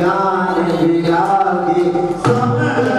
ज्ञान विरागी समझ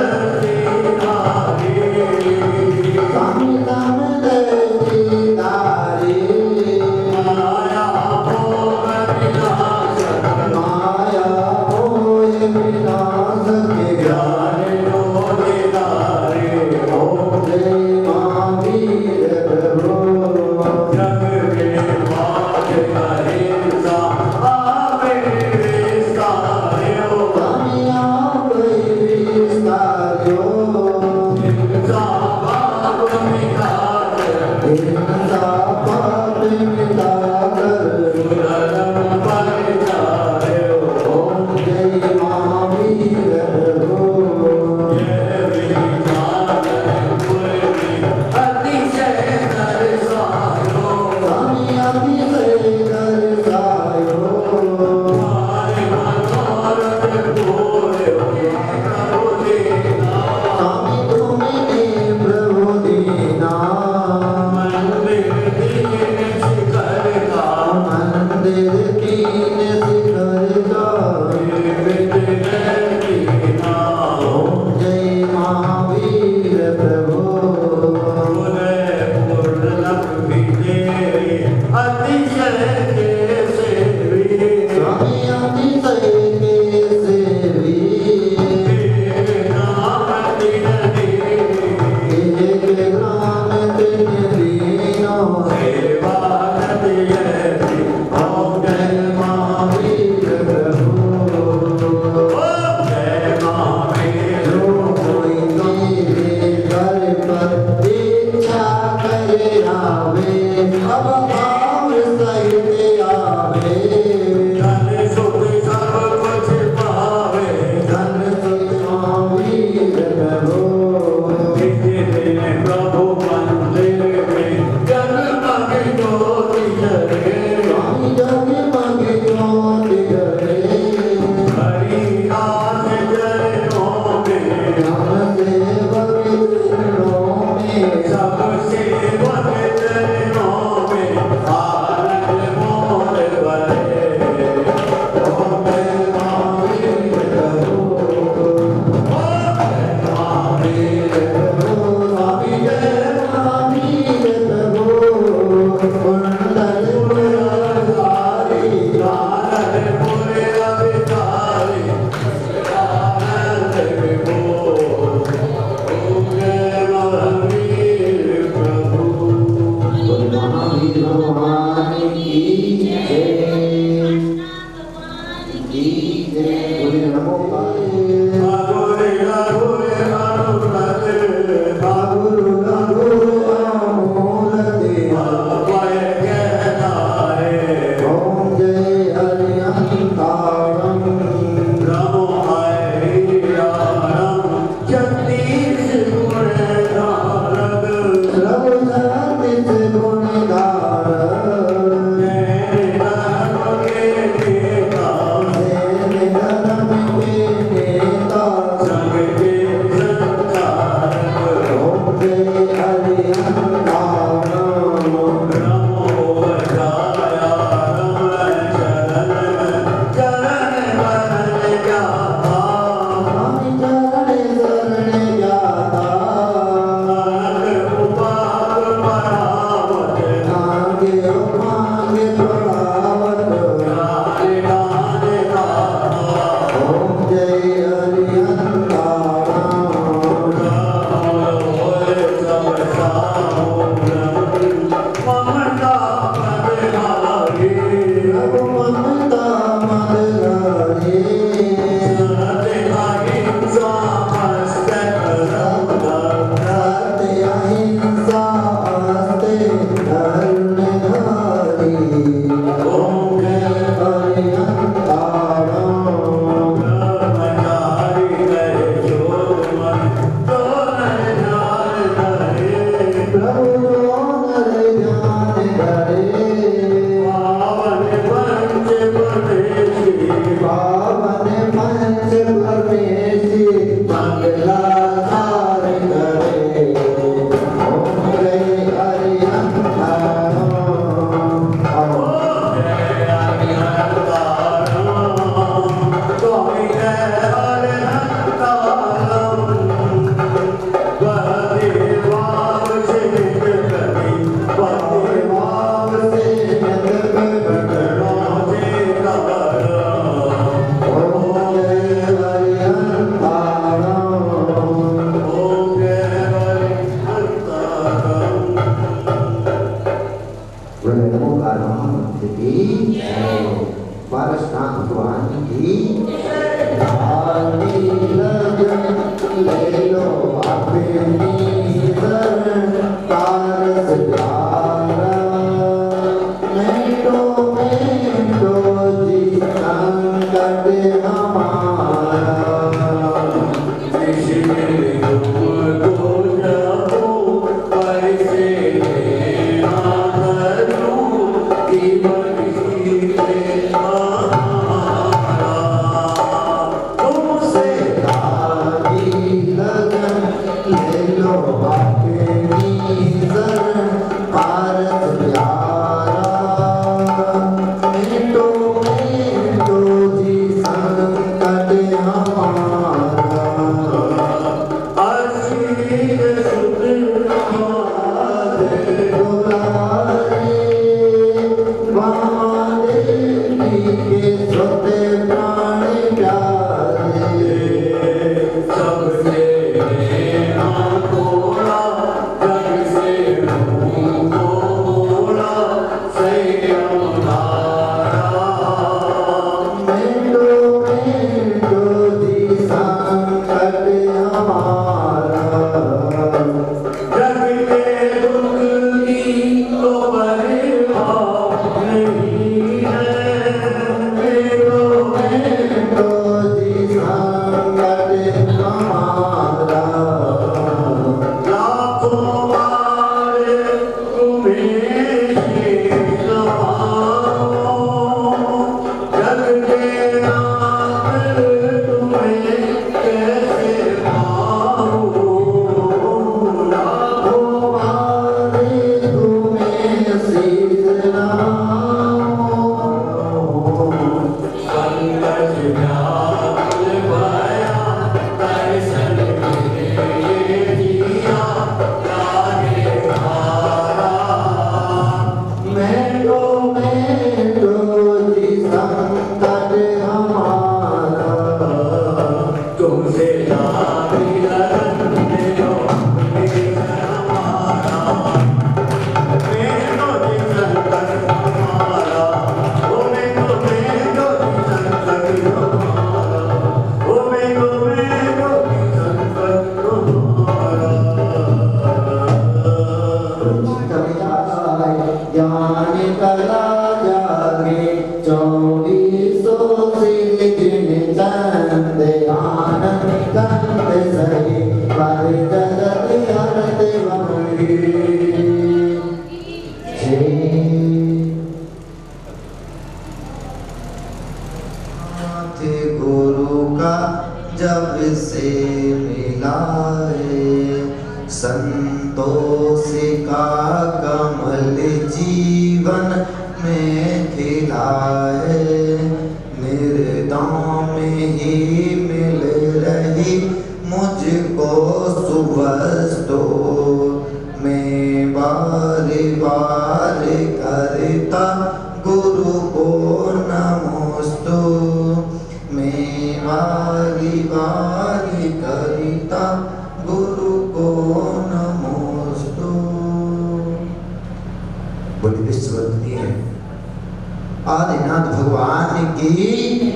आदिनाथ भगवान भगवान की,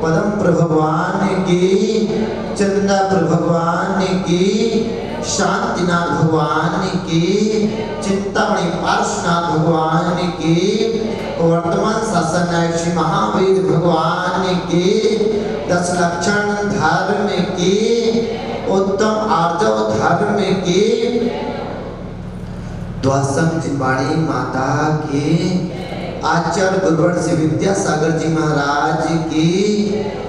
पदम प्रभु भगवान की, चंदा प्रभु भगवान की, शांतिनाथ भगवान की, चिंतामणि पार्श्वनाथ भगवान की, वर्तमान शासन श्री महावीर भगवान की, 10 लक्षण धर्म की, उत्तम आर्जव धर्म की, द्वासम जिनवाणी माता की, आचार्य गुरुवर्य विद्यासागर जी महाराज की,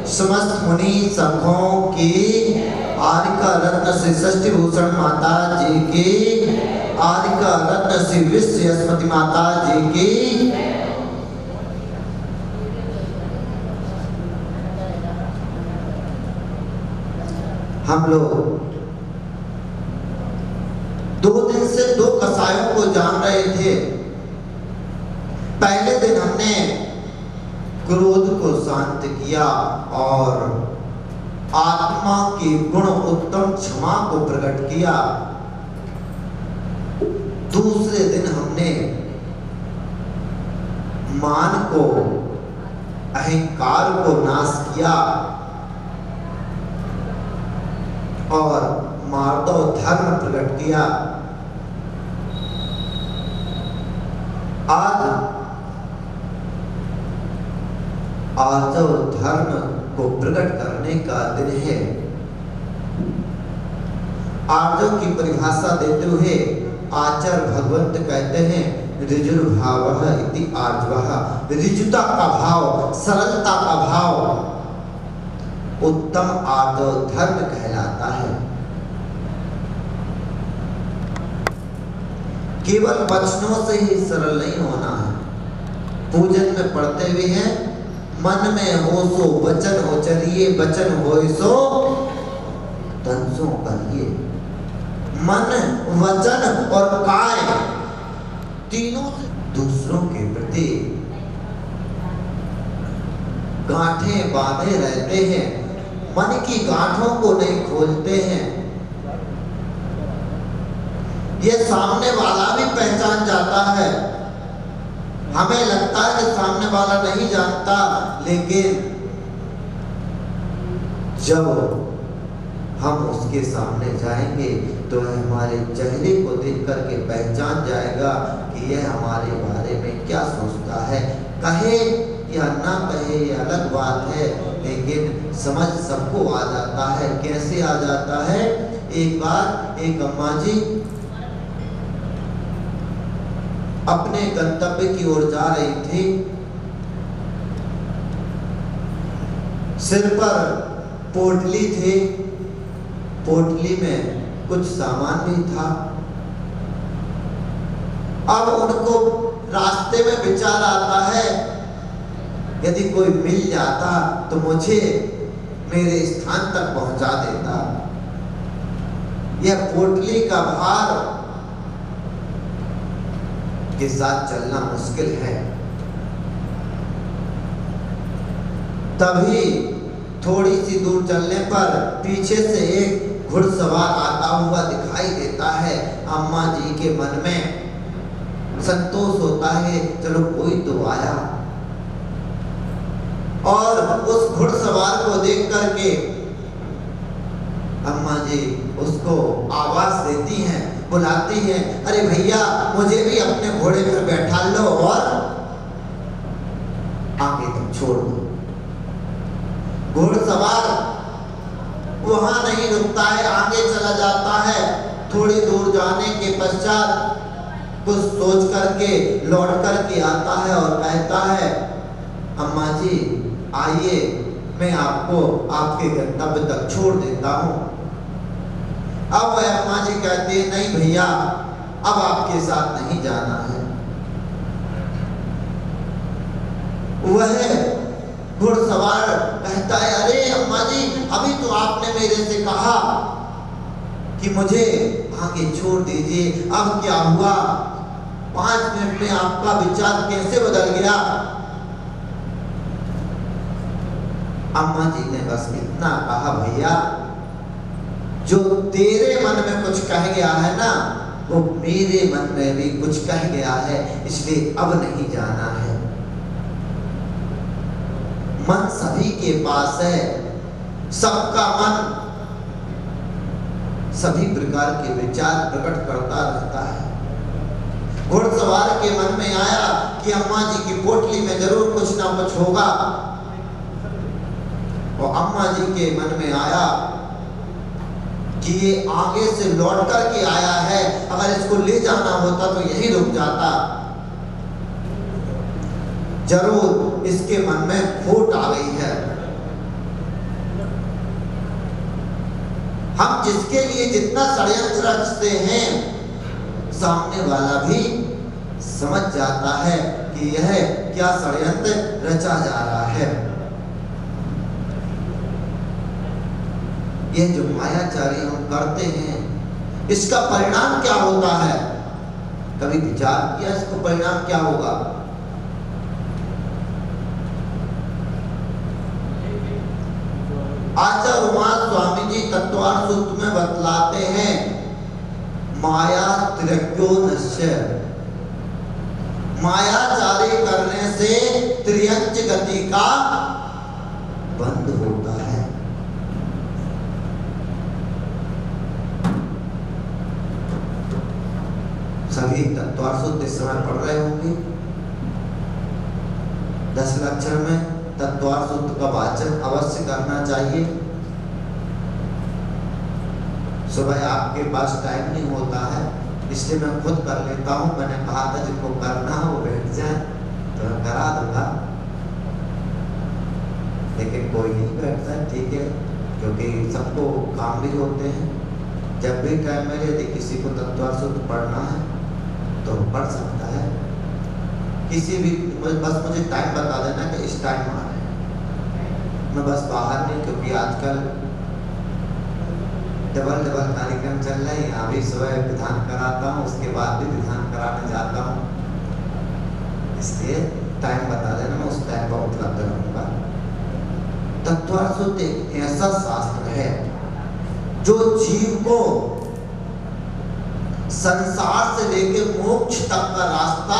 समस्त मुनि संघों की, आर्य रत्न श्री षष्ठी भूषण माता जी की, आर्य रत्न श्री विश्व यशमती माता जी की, हम लोग 2 दिन से 2 कसायों को जान रहे थे। पहले दिन हमने क्रोध को शांत किया और आत्मा की गुण उत्तम क्षमा को प्रकट किया। दूसरे दिन हमने मान को, अहंकार को नाश किया और मार्दव धर्म प्रकट किया। आज आर्जव धर्म को प्रकट करने का दिन है। आर्जव की परिभाषा देते हुए आचार्य भगवंत कहते हैं ऋजुर्भावः इति आर्जवः। ऋजुता का भाव, सरलता का भाव उत्तम आर्जव धर्म कहलाता है। केवल वचनों से ही सरल नहीं होना है। पूजन में पढ़ते हुए हैं मन में हो सो वचन हो चलिए, वचन हो सो तन सो करिए। मन, वचन और काय तीनों दूसरों के प्रति गांठें बांधे रहते हैं, मन की गांठों को नहीं खोलते हैं। ये सामने वाला भी पहचान जाता है। हमें लगता है कि सामने वाला नहीं जानता, लेकिन जब हम उसके सामने जाएंगे तो हमारे चेहरे को देख करके पहचान जाएगा कि यह हमारे बारे में क्या सोचता है। कहे या ना कहे ये अलग बात है, लेकिन समझ सबको आ जाता है। कैसे आ जाता है? एक बार एक अम्मा जी अपने गंतव्य की ओर जा रही थी। सिर पर पोटली थी, पोटली में कुछ सामान भी था। अब उनको रास्ते में विचार आता है, यदि कोई मिल जाता तो मुझे मेरे स्थान तक पहुंचा देता। यह पोटली का भार के साथ चलना मुश्किल है। तभी थोड़ी सी दूर चलने पर पीछे से एक घुड़सवार आता हुआ दिखाई देता है। अम्मा जी के मन में संतोष होता है, चलो कोई तो आया। और उस घुड़सवार को देख करके अम्मा जी उसको आवाज देती हैं, बुलाती हैं, अरे भैया मुझे भी अपने घोड़े पर बैठा लो और आगे तुम छोड़ दो। घोड़सवार वहां नहीं रुकता है, आगे चला जाता है। थोड़ी दूर जाने के पश्चात कुछ सोच करके लौट करके आता है और कहता है, अम्मा जी आइए, मैं आपको आपके गंतव्य तक छोड़ देता हूँ। अब वह अम्मा जी कहती है, नहीं भैया अब आपके साथ नहीं जाना है। वह घुड़सवार कहता है, अरे अम्मा जी अभी तो आपने मेरे से कहा कि मुझे आगे छोड़ दीजिए, अब क्या हुआ? 5 मिनट में आपका विचार कैसे बदल गया? अम्मा जी ने बस इतना कहा, भैया जो तेरे मन में कुछ कह गया है ना, वो मेरे मन में भी कुछ कह गया है, इसलिए अब नहीं जाना है। मन सभी के पास है, सबका मन सभी प्रकार के विचार प्रकट करता रहता है। घुड़सवार के मन में आया कि अम्मा जी की पोटली में जरूर कुछ ना कुछ होगा, और अम्मा जी के मन में आया कि ये आगे से लौट कर के आया है, अगर इसको ले जाना होता तो यहीं रुक जाता। जरूर इसके मन में खोट आ गई है। हम जिसके लिए जितना षड्यंत्र रचते हैं, सामने वाला भी समझ जाता है कि यह क्या षड्यंत्र रचा जा रहा है। यह जो मायाचारी हम करते हैं, इसका परिणाम क्या होता है? कभी विचार किया इसको परिणाम क्या होगा? आचार्य उमा स्वामी जी तत्वार्थ सूत्र में बतलाते हैं, माया त्रिज्ञो नश्य, मायाचारी करने से त्रियंच गति का बंद होता है। सभी तत्वार्थ सूत्र इस समय पढ़ रहे होंगे। 10 लक्षण में तत्वार्थ सूत्र का वाचन अवश्य करना चाहिए। सुबह आपके पास टाइम नहीं होता है, इसलिए मैं खुद कर लेता हूँ। मैंने कहा था जिनको करना हो बैठ जाए तो मैं करा दूंगा, लेकिन कोई नहीं बैठता है, ठीक है, क्योंकि सबको काम भी होते हैं। जब भी टाइम मिले यदि किसी को तत्वार्थ सूत्र पढ़ना है तो पढ़ सकता है। किसी भी बस मुझे टाइम बता देना कि इस टाइम आ रहे हैं। मैं बस बाहर नहीं, क्योंकि आजकल डबल कार्यक्रम चल रहे हैं। यहाँ भी सुबह विधान कराता हूँ, उसके बाद भी विधान कराने जाता हूँ, इसलिए टाइम बता देना, मैं उस टाइम पर उपलब्ध रहूँगा। तत्वार्थ सूत्र एक ऐसा शास्त्र है जो जीव को संसार से लेकर मोक्ष तक का रास्ता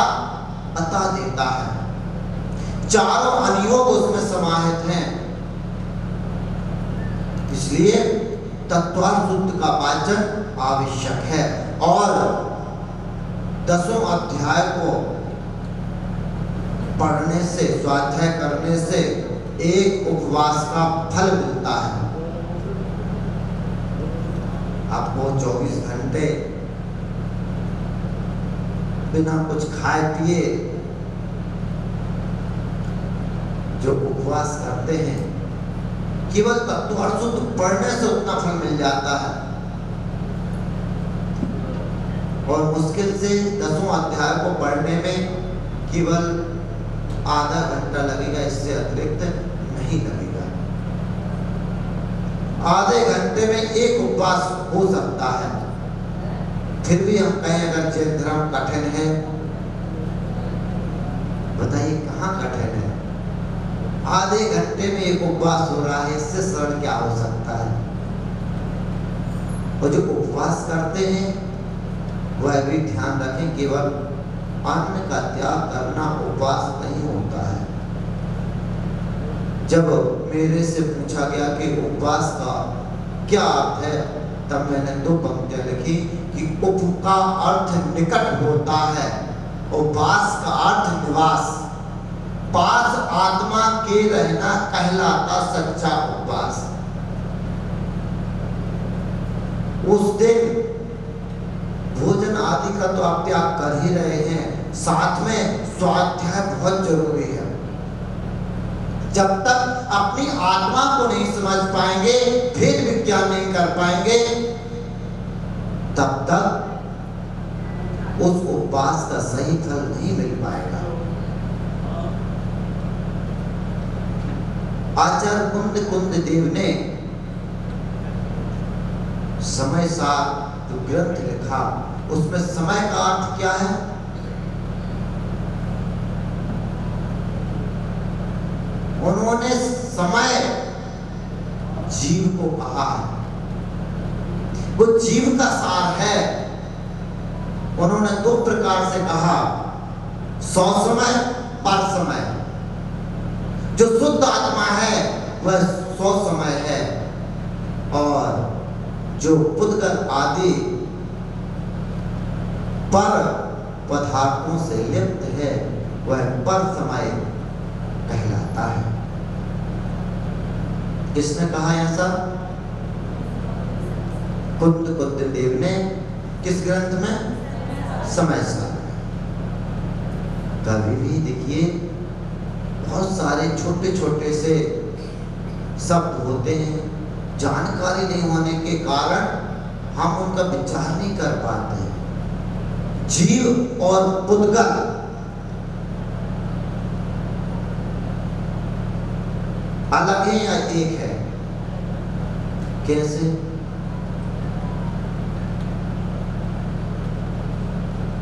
बता देता है। चारों अनुयोग उसमें समाहित हैं, इसलिए तत्वार्थ सूत्र का वाचन आवश्यक है। और 10वें अध्याय को पढ़ने से, स्वाध्याय करने से एक उपवास का फल मिलता है। आपको 24 घंटे बिना कुछ खाए पिए जो उपवास करते हैं, केवल तत्वार्थ सूत्र पढ़ने से उतना फल मिल जाता है। और मुश्किल से 10वें अध्याय को पढ़ने में केवल आधा घंटा लगेगा, इससे अतिरिक्त नहीं लगेगा। आधे घंटे में एक उपवास हो सकता है। फिर भी हम कहें अगर जैन धर्म कठिन है, बताइए कहाँ कठिन है? आधे घंटे में एक उपवास हो रहा है, इससे सरल क्या हो सकता है? और जो उपवास करते हैं वह भी ध्यान रखें, केवल अन्न का त्याग करना उपवास नहीं होता है। जब मेरे से पूछा गया कि उपवास का क्या अर्थ है, तब मैंने 2 पंक्तियां लिखी कि उप का अर्थ निकट होता है और वास का अर्थ निवास। पास आत्मा के रहना कहलाता सच्चा उपवास। उस दिन भोजन आदि का तो आप त्याग कर ही रहे हैं, साथ में स्वाध्याय बहुत जरूरी है। जब तक अपनी आत्मा को नहीं समझ पाएंगे, भेद विज्ञान नहीं कर पाएंगे, तब तक उस उपवास का सही फल नहीं मिल पाएगा। आचार्य कुंद देव ने समय सार जो ग्रंथ लिखा, उसमें समय का अर्थ क्या है? उन्होंने समय जीव को कहा है, वो जीव का सार है। उन्होंने 2 प्रकार से कहा, सौ समय पर समय। जो शुद्ध आत्मा है वह 100 समय है, और जो पुद्गल आदि पर पदार्थों से लिप्त है वह पर समय कहलाता है। किसने कहा ऐसा? कुंद देव ने। किस ग्रंथ में? समय सार। कभी भी देखिए बहुत सारे छोटे छोटे से शब्द होते हैं, जानकारी नहीं होने के कारण हम उनका विचार नहीं कर पाते हैं। जीव और पुद्गल अलग है या एक है? कैसे?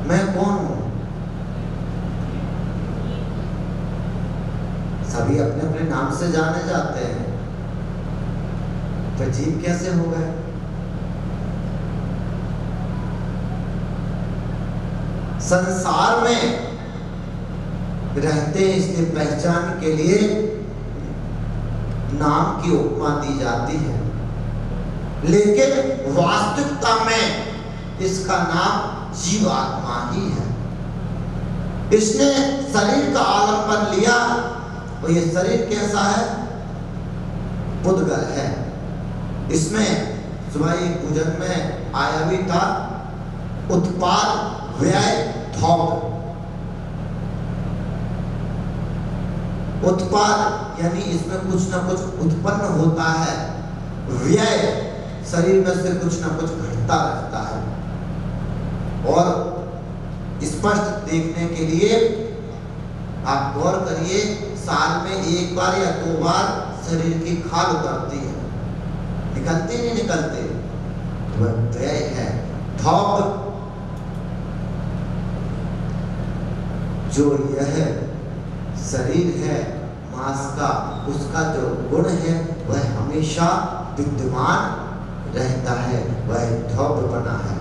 मैं कौन हूं? सभी अपने अपने नाम से जाने जाते हैं, तो जीव कैसे हो गए? संसार में रहते हैं, इसलिए पहचान के लिए नाम की उपमा दी जाती है, लेकिन वास्तविकता में इसका नाम जीवात्मा ही है। इसने शरीर का आलंबन लिया, और ये शरीर कैसा है? पुद्गल है। इसमें सुबह पूजन में आया भी था, उत्पाद व्यय थोक। उत्पाद यानी इसमें कुछ ना कुछ उत्पन्न होता है, व्यय शरीर में से कुछ ना कुछ घटता रहता है। और स्पष्ट देखने के लिए आप गौर करिए, साल में एक बार या 2 बार शरीर की खाल उतरती है, निकलते नहीं निकलते, वह व्यय है। थोक जो यह शरीर है मांस का, उसका जो गुण है वह हमेशा विद्यमान रहता है, वह थोक बना है।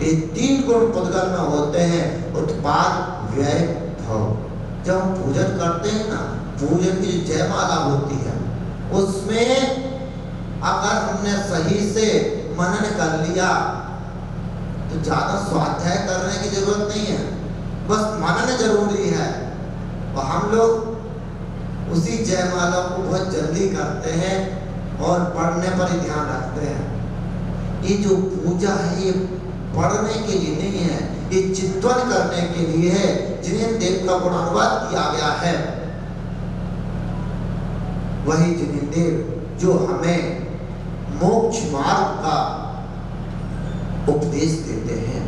ये 3 गुण पुद्गल में होते हैं, उत्पाद व्यय थोक। जब हम पूजन करते हैं ना, पूजन की जयमाला होती है, उसमें अगर हमने सही से मनन कर लिया तो ज्यादा स्वाध्याय करने की जरूरत नहीं है, बस मनन जरूरी है। और हम लोग उसी जयमाला को बहुत जल्दी करते हैं और पढ़ने पर ही ध्यान रखते हैं। ये जो पूजा है ये पढ़ने के लिए नहीं है, ये चिंतन करने के लिए है, जिन्हें देव का गुणानुवाद किया गया है। वही जिन्हें देव जो हमें मोक्ष मार्ग का उपदेश देते हैं।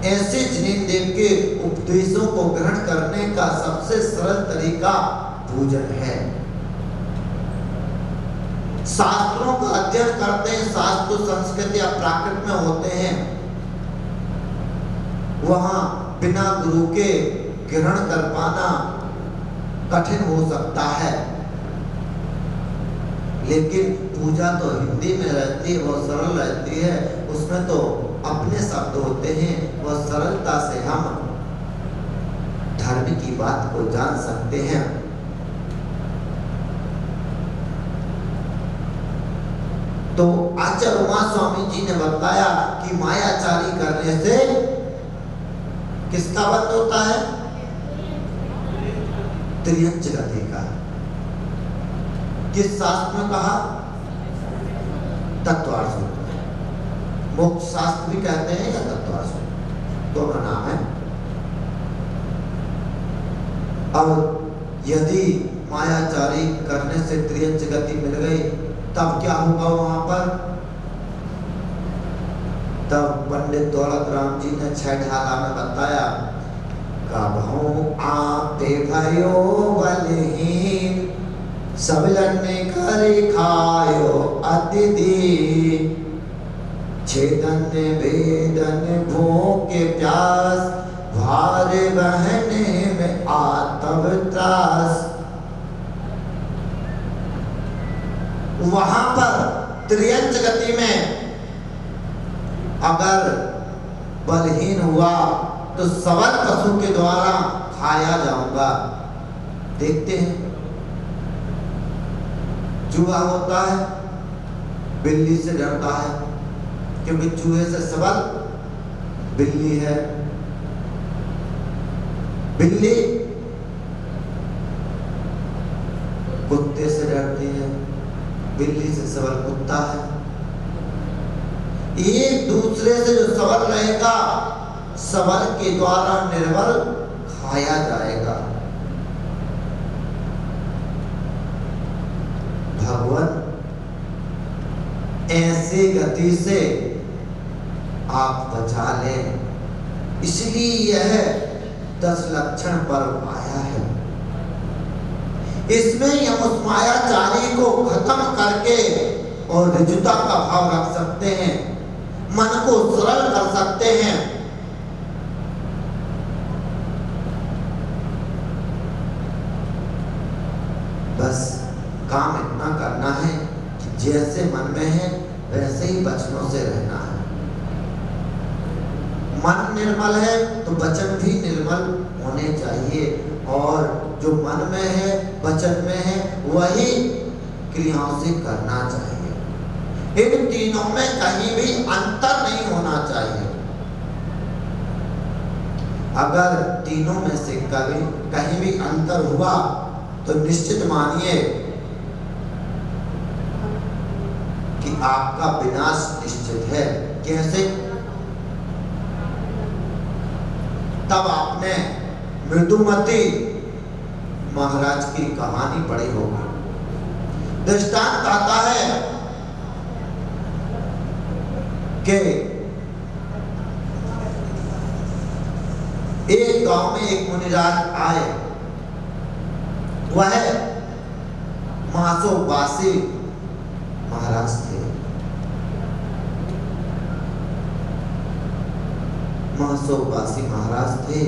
ऐसे जिन्हें देव के उपदेशों को ग्रहण करने का सबसे सरल तरीका पूजन है। शास्त्रों का अध्ययन करते हैं, शास्त्र संस्कृत या प्राकृत में होते हैं, वहां बिना गुरु के ग्रहण कर पाना कठिन हो सकता है। लेकिन पूजा तो हिंदी में रहती है, बहुत सरल रहती है, उसमें तो अपने शब्द होते हैं, वह सरलता से हम धर्म की बात को जान सकते हैं। तो आचार्य उमा स्वामी जी ने बताया कि मायाचारी करने से किसका बंध होता है? त्रियंच गति का। किस शास्त्र में कहा? तत्वार्थ। मोक्ष शास्त्र भी कहते हैं या तत्वार्थ, दोनों नाम है। अब यदि मायाचारी करने से त्रियंच गति मिल गई, तब क्या होगा वहां पर? तब पंडित दौलत राम जी ने 6 ढाला में बताया, कभू आपे भयो बलहीन, सबलन करे खायो अतिदि, छेदन वेदन भूखे प्यास, भार बहने में आतव त्रास। वहां पर त्रियंच गति में अगर बलहीन हुआ तो सबल पशु के द्वारा खाया जाऊंगा। देखते हैं, चूहा होता है, बिल्ली से डरता है क्योंकि चूहे से सबल बिल्ली है। बिल्ली कुत्ते से डरती है, बिल्ली से सबल कुत्ता है। एक दूसरे से जो सबल रहेगा, सबल के द्वारा निर्बल खाया जाएगा। भगवान ऐसे गति से आप बचा लें, इसलिए यह 10 लक्षण पर्व आया है। इसमें हम उस मायाचारी को खत्म करके और ऋजुता का भाव रख सकते हैं, मन को सरल कर सकते हैं। बस काम इतना करना है कि जैसे मन में है वैसे ही वचनों से रहना है। मन निर्मल है तो वचन भी निर्मल होने चाहिए, और जो मन में है वचन में है वही क्रियाओं से करना चाहिए। इन तीनों में कहीं भी अंतर नहीं होना चाहिए। अगर तीनों में से कहीं भी अंतर हुआ तो निश्चित मानिए कि आपका विनाश निश्चित है। कैसे? तब आपने मृदुमती महाराज की कहानी पढ़ी होगी। दृष्टांत आता है कि एक गांव में एक मुनिराज आए। वह मासोबासी महाराज थे। मासोबासी महाराज थे।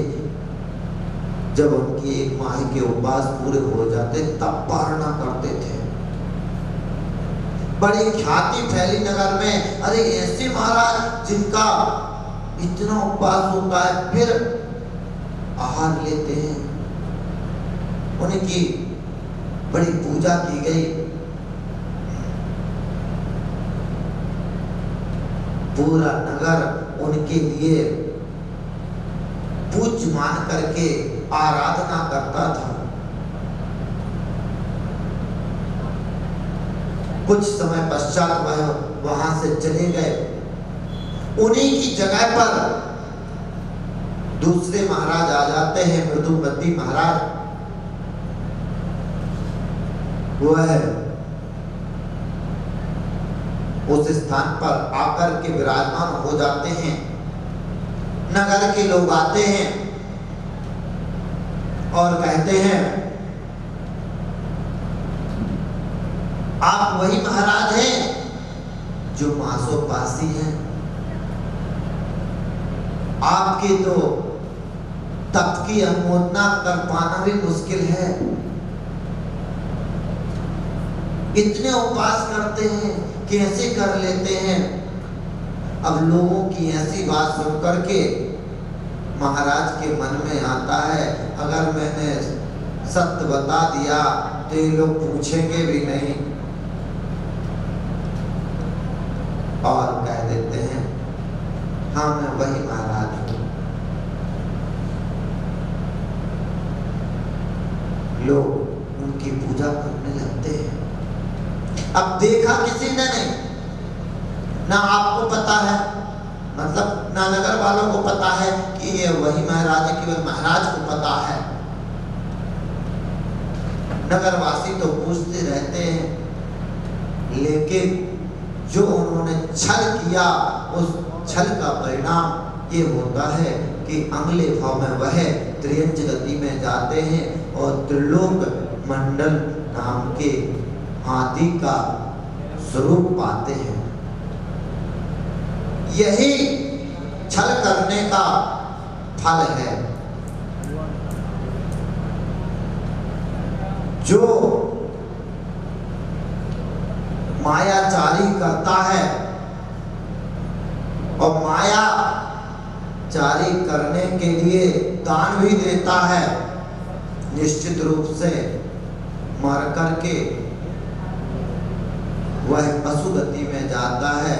जब उनकी एक माह के उपवास पूरे हो जाते तब पारणा करते थे। बड़ी ख्याति फैली नगर में, अरे ऐसे महाराज जिनका इतना उपवास होता है फिर आहार लेते हैं। उनकी बड़ी पूजा की गई। पूरा नगर उनके लिए पूज्य मान करके आराधना करता था। कुछ समय पश्चात वह वहां से चले गए। उन्हीं की जगह पर दूसरे महाराज आ जाते हैं, मृदुमती महाराज। वह उस स्थान पर आकर के विराजमान हो जाते हैं। नगर के लोग आते हैं और कहते हैं, आप वही महाराज हैं जो मासोपासी हैं। आपके तो तप की अनुमोदना कर पाना भी मुश्किल है। इतने उपवास करते हैं, कैसे कर लेते हैं? अब लोगों की ऐसी बात सुन करके महाराज के मन में आता है, अगर मैंने सत्य बता दिया तो ये लोग पूछेंगे भी नहीं, और कह देते हैं, हाँ मैं वही महाराज हूं। लोग उनकी पूजा करने लगते हैं। अब देखा किसी ने नहीं, ना आपको पता है, मतलब ना नगर वालों को पता है कि ये वही महाराज है, केवल महाराज को पता है। नगरवासी तो पूछते रहते हैं, लेकिन जो उन्होंने छल किया उस छल का परिणाम ये होता है कि अगले भाव में वह त्रियंच गति में जाते हैं और त्रिलोक मंडल नाम के हाथी का स्वरूप पाते हैं। यही छल करने का फल है। जो मायाचारी करता है और मायाचारी करने के लिए दान भी देता है, निश्चित रूप से मर करके वह पशु गति में जाता है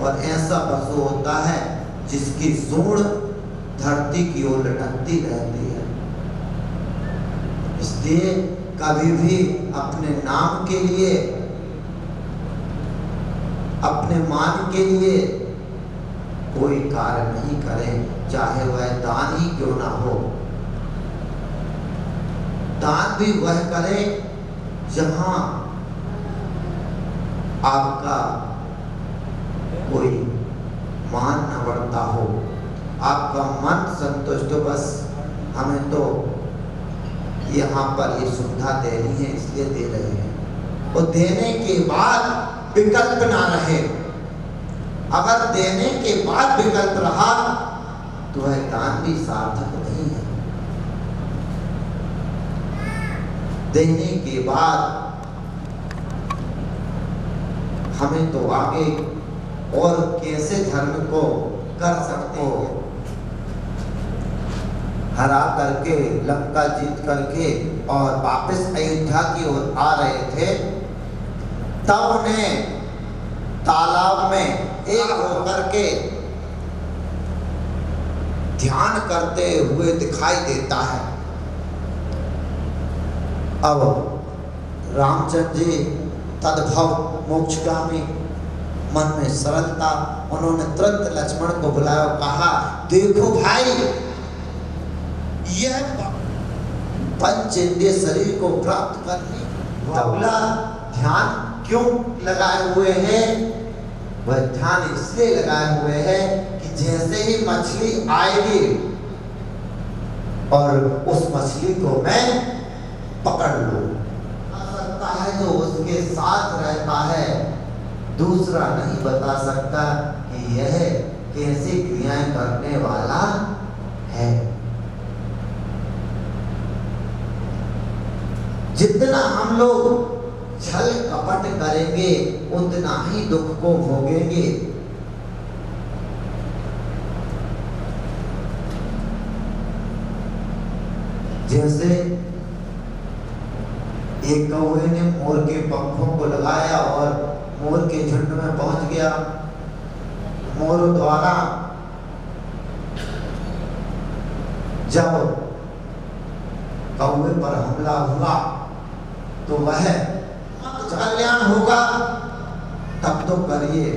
और ऐसा पशु होता है जिसकी सूंड धरती की ओर लटकती रहती है। इसलिए कभी भी अपने नाम के लिए, अपने मान के लिए कोई कार्य नहीं करें, चाहे वह दान ही क्यों ना हो। दान भी वह करे जहां आपका कोई मान न बढ़ता हो, आपका मन संतुष्ट हो, बस हमें तो यहाँ पर ये सुविधा देनी है इसलिए दे रहे हैं। और देने के बाद विकल्प ना रहे। अगर देने के बाद विकल्प रहा तो वह दान भी सार्थक नहीं है। देने के बाद हमें तो आगे और कैसे धर्म को कर सकते हो, हरा करके, लंका जीत करके और वापस अयोध्या की ओर आ रहे थे, तब उन्हें तालाब में एक होकर के ध्यान करते हुए दिखाई देता है। अब रामचंद्र जी तद्भव मोक्षगामी, मन में सरलता, उन्होंने तुरंत लक्ष्मण को बुलाया और कहा, देखो भाई, यह पंच इंद्रिय शरीर को प्राप्त करने वाला ध्यान क्यों लगाए हुए हैं? वह ध्यान इसलिए लगाए हुए हैं कि जैसे ही मछली आएगी और उस मछली को मैं पकड़ लूं। सकता है जो उसके साथ रहता है, दूसरा नहीं बता सकता कि यह कैसी क्रियाएं करने वाला है। जितना हम लोग छल कपट करेंगे उतना ही दुख को भोगेंगे। जैसे एक कौवे ने मोर के पंखों को लगाया और मोर के झुंड में पहुंच गया। मोर द्वारा जब कौवे पर हमला हुआ तो वह कल्याण होगा तब तो करिए,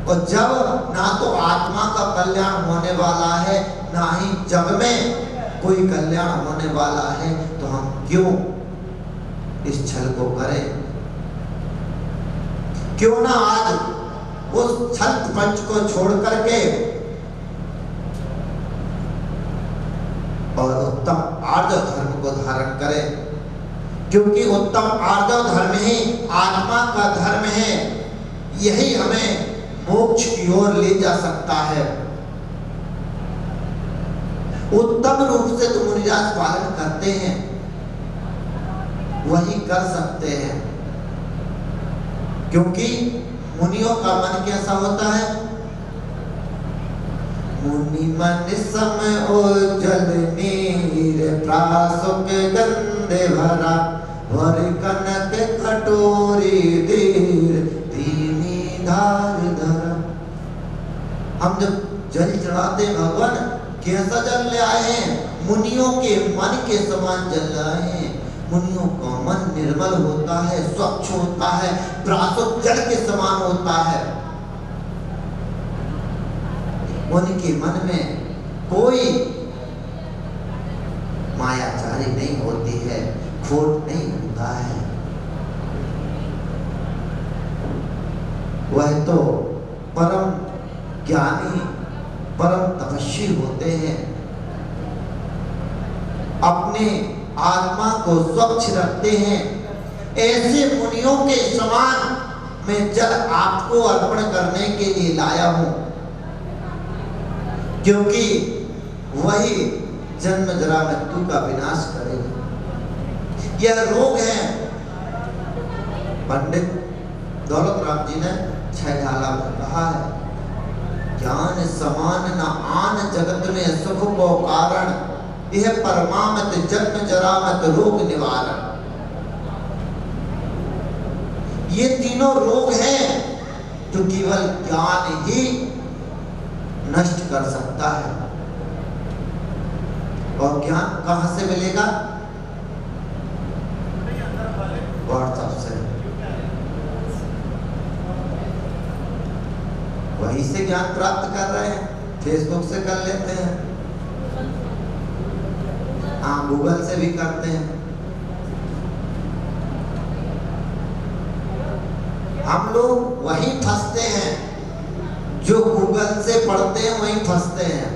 और जब ना तो आत्मा का कल्याण होने वाला है ना ही जग में कोई कल्याण होने वाला है, तो हम क्यों इस छल को करें? क्यों ना आज उस छल पंच को छोड़ करके और उत्तम आर्जव धर्म को धारण करें, क्योंकि उत्तम आर्जव धर्म ही आत्मा का धर्म है। यही हमें मोक्ष की ओर ले जा सकता है। उत्तम रूप से तो मुनिराज पालन करते हैं, वही कर सकते हैं, क्योंकि मुनियों का मन कैसा होता है? मुनि मन सम ओजल नीर प्रासुक गंधे भरा, भर कनक कटोरी दीर दीनी धार धरा। हम जब जल चढ़ाते भगवान, कैसा जल ले आए हैं? मुनियों के मन के समान जल लाए हैं। मुनियों का मन निर्मल होता है, स्वच्छ होता है, प्रासुक जल के समान होता है। उनके मन में कोई मायाचारी नहीं होती है, खोट नहीं होता है। वह तो परम ज्ञानी, परम तपस्वी होते हैं। अपने आत्मा को स्वच्छ रखते हैं। ऐसे मुनियों के समान मैं जल आपको अर्पण करने के लिए लाया हूं, क्योंकि वही जन्म जरा मृत्यु का विनाश करेगा। यह रोग है। पंडित दौलत राम जी ने 6 ढाला में कहा है, ज्ञान समान न आन जगत में सुख को कारण, यह परमामत जन्म जरामत रोग निवारण। ये तीनों रोग हैं जो केवल ज्ञान ही नष्ट कर सकता है। और ज्ञान कहां से मिलेगा? व्हाट्सएप से। वहीं से ज्ञान प्राप्त कर रहे हैं, फेसबुक से कर लेते हैं, हाँ गूगल से भी करते हैं। हम लोग वहीं फंसते हैं, जो गूगल से पढ़ते हैं वहीं फंसते हैं।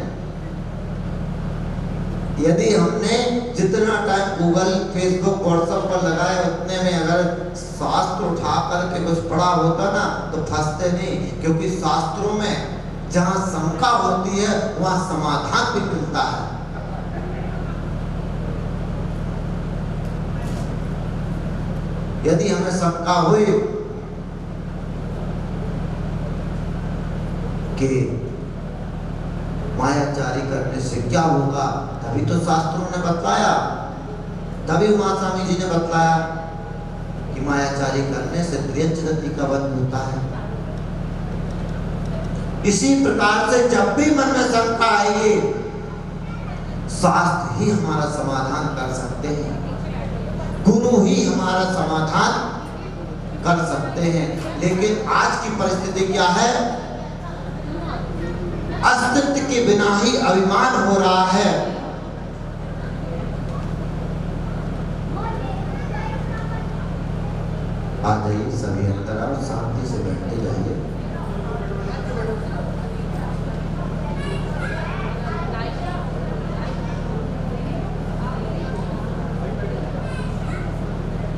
यदि हमने जितना टाइम गूगल फेसबुक व्हाट्सएप पर लगाए उतने में अगर शास्त्र उठा करके कुछ पढ़ा होता ना तो फंसते नहीं, क्योंकि शास्त्रों में जहां शंका होती है वहां समाधान भी मिलता है। यदि हमें शंका हुई कि मायाचारी करने से क्या होगा, तभी तो शास्त्रों ने बतलाया, तभी उमा स्वामी जी ने बतलाया कि मायाचारी करने से त्रियंचगति का वध होता है। इसी प्रकार से जब भी मन में शंका आएगी, शास्त्र ही हमारा समाधान कर सकते हैं, गुरु ही हमारा समाधान कर सकते हैं। लेकिन आज की परिस्थिति क्या है? अस्तित्व के बिना ही अभिमान हो रहा है। आ जाइए सभी अंदर और शांति से बैठे जाइए।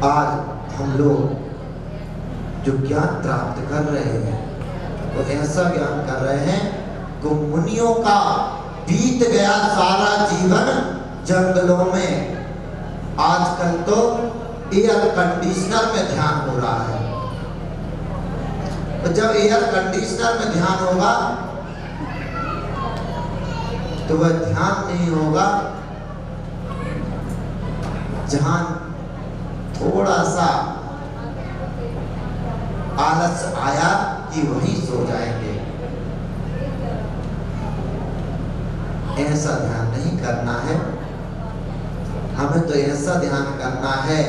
आज हम लोग जो ज्ञान प्राप्त कर रहे हैं वो ऐसा ज्ञान कर रहे हैं कि मुनियों का बीत गया सारा जीवन जंगलों में, आजकल तो एयर कंडीशनर में ध्यान हो रहा है। तो जब एयर कंडीशनर में ध्यान होगा तो वह ध्यान नहीं होगा जहां थोड़ा सा आलस आया कि वहीं सो जाएंगे। ऐसा ध्यान नहीं करना है, हमें तो ऐसा ध्यान करना है,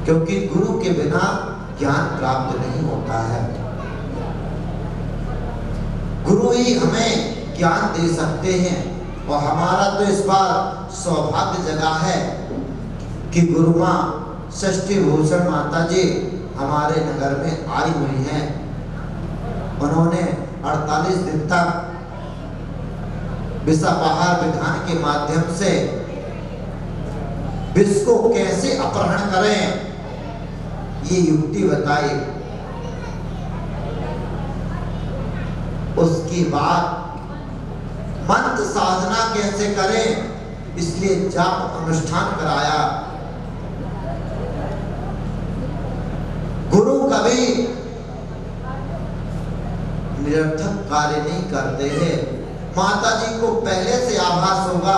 क्योंकि गुरु के बिना ज्ञान प्राप्त नहीं होता है। गुरु ही हमें ज्ञान दे सकते हैं। और हमारा तो इस बार सौभाग्य जगा है कि गुरु माँ षष्ठी भूषण माता जी हमारे नगर में आई हुई हैं। उन्होंने 48 दिन तक विषापहार विधान के माध्यम से विष को कैसे अपहरण करें ये युक्ति बताई। उसके बाद मंत्र साधना कैसे करें इसलिए जाप अनुष्ठान कराया। गुरु कभी निरर्थक कार्य नहीं करते हैं। माता जी को पहले से आभास होगा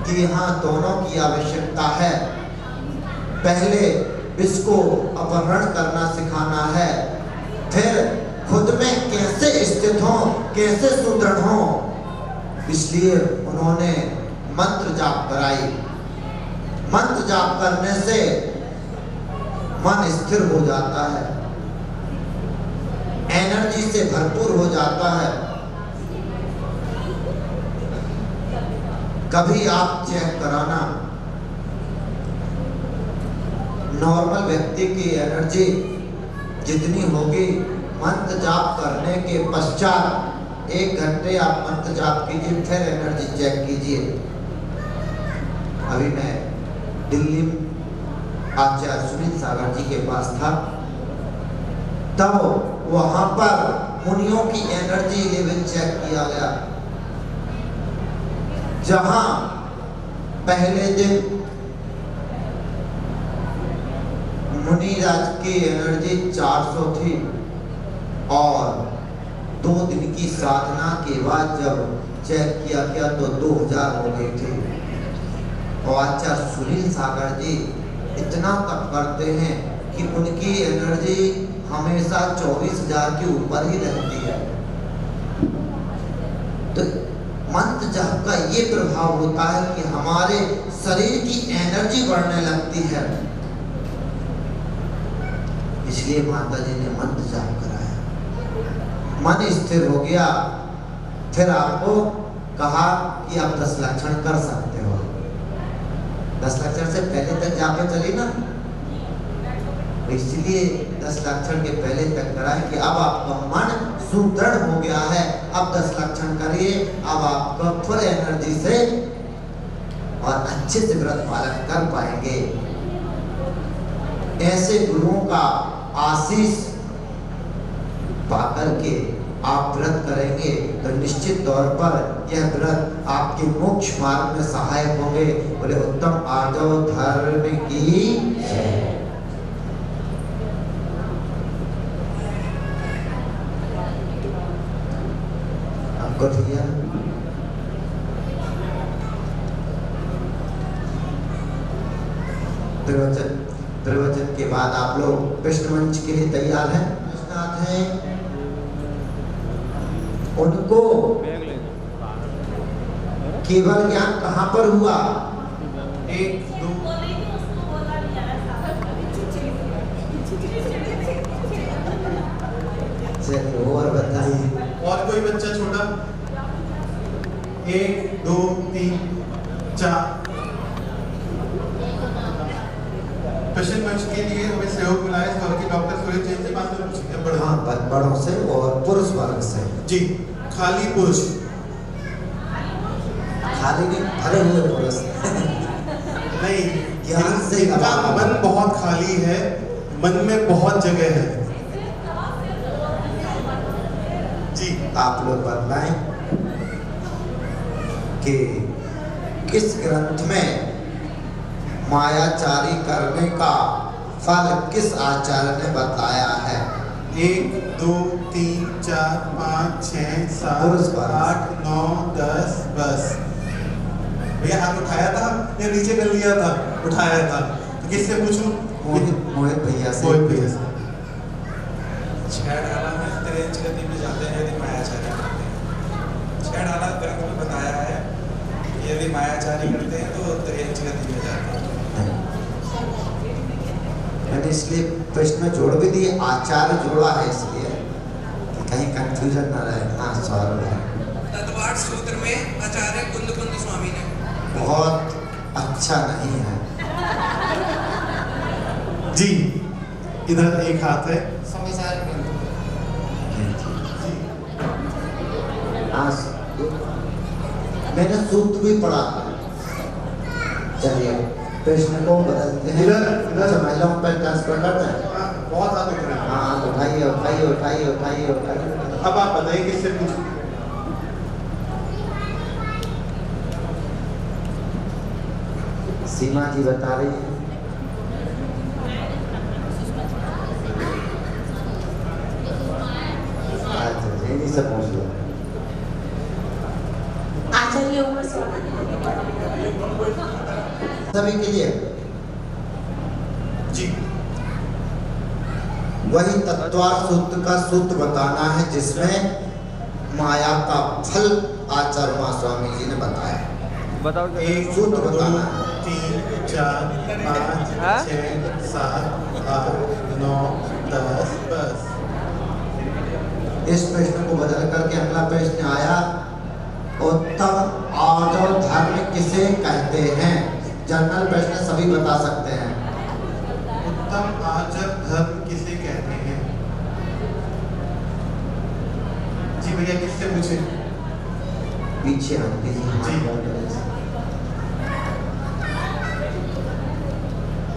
कि यहाँ दोनों की आवश्यकता है। पहले इसको अपहरण करना सिखाना है, फिर खुद में कैसे स्थित हो, कैसे सुदृढ़ हो, इसलिए उन्होंने मंत्र जाप कराई। मंत्र जाप करने से मन स्थिर हो जाता है, एनर्जी से भरपूर हो जाता है। कभी आप चेक कराना, नॉर्मल व्यक्ति की एनर्जी जितनी होगी मंत्र जाप करने के पश्चात 1 घंटे आप मंत्र जाप कीजिए, फिर एनर्जी चेक कीजिए। अभी मैं दिल्ली आचार्य सुनील सागर जी के पास था, तब वहां पर मुनियों की एनर्जी लेवल चेक किया गया। जहां पहले दिन मुनिराज की एनर्जी 400 थी, और 2 दिन की साधना के बाद जब चेक किया गया तो 2000 हो गए थे। और आचार्य सुनील सागर जी इतना तप करते हैं कि उनकी एनर्जी हमेशा 24,000 के ऊपर ही रहती है। तो मंत्र जाप का ये प्रभाव होता है कि हमारे शरीर की एनर्जी बढ़ने लगती है। इसलिए माता जी ने मंत्र जाप कराया। मन स्थिर हो गया, फिर आपको कहा कि आप 10 लक्षण कर सकते हो। 10 लक्षण से पहले तक जापे चली ना, इसलिए 10 लक्षण के पहले तक कराएं कि अब आपका मन सुदृढ़ हो गया है। अब 10 लक्षण करिए, अब आपका फुल एनर्जी से और अच्छे से व्रत पालन कर पाएंगे। ऐसे गुरुओं का आशीष पाकर के आप व्रत करेंगे तो निश्चित तौर पर यह व्रत आपके मोक्ष मार्ग में सहायक होंगे। बोले उत्तम आर्जव धर्म की जय। आपको दिया प्रवचन के बाद आप लोग कृष्ण मंच के लिए तैयार हैं? कृष्णनाथ हैं, उनको केवल ज्ञान कहाँ पर हुआ? 1 2 चलिए और बताइए। और कोई बच्चा छोटा? 1 2 3 4। क्वेश्चन मंच के लिए हमें सहयोग मिला है स्वर्गीय डॉक्टर सूरज जैन से। बात में पूछेंगे हाँ, बड़ों से और पुरुष वर्ग से। जी, खाली पुरुष। खाली नहीं, भरे हुए पुरुष नहीं, ज्ञान से इनका मन बहुत खाली है, मन में बहुत जगह है। जी, आप लोग बताएं कि किस ग्रंथ में मायाचारी करने का फल किस आचार्य ने बताया है? 1 2 3 4 5 6 7 8 9 10 बस। भैया हाथ उठाया था या नीचे कर लिया था? उठाया था। तो किससे पूछूं? मोहित भैया से। मोहित भैया से। 6 डाला में त्रेंच गति में जाते हैं यदि मायाचारी करते हैं। 6 डाला ग्रंथ में बताया है कि यदि मायाचारी करते हैं तो त्रेंच गति में जाते हैं। मैंने इसलिए प्रश्न जोड़ भी दिए, आचार्य जोड़ा है इसलिए कि कहीं कंफ्यूजन ना रहे। हाँ, सॉल्व है। तत्वार्थ सूत्र में आचार्य कुंद स्वामी ने बहुत अच्छा नहीं है जी, इधर एक हाथ है। संसार हाँ, मैंने सूत्र भी पढ़ा। चलिए प्रश्न को बदलते हैं। अच्छा, महिलाओं पर ट्रांसफर कर दें। बहुत हाथ उठ रहे हैं। हाँ, उठाइए उठाइए उठाइए उठाइए उठाइए। अब आप बताइए किससे पूछूं? सीमा जी बता रही है। अच्छा, जैनी से पूछ लो। आचार्य सभी के लिए जी, वही तत्वार्थ सूत्र का सूत्र बताना है जिसमें माया का फल आचार्य स्वामी जी ने बताया। बताओ। 1 सूत्र 2 बताना है। 3 4 5 6 7 8 9 10 बस। इस प्रश्न को बदल करके अगला प्रश्न आया, उत्तम आर्जव धर्म किसे कहते हैं? जनरल प्रश्न सभी बता सकते हैं। उत्तम आर्जव धर्म किसे कहते हैं? जी भैया, किससे पूछे? पीछे आंटी जी। जी।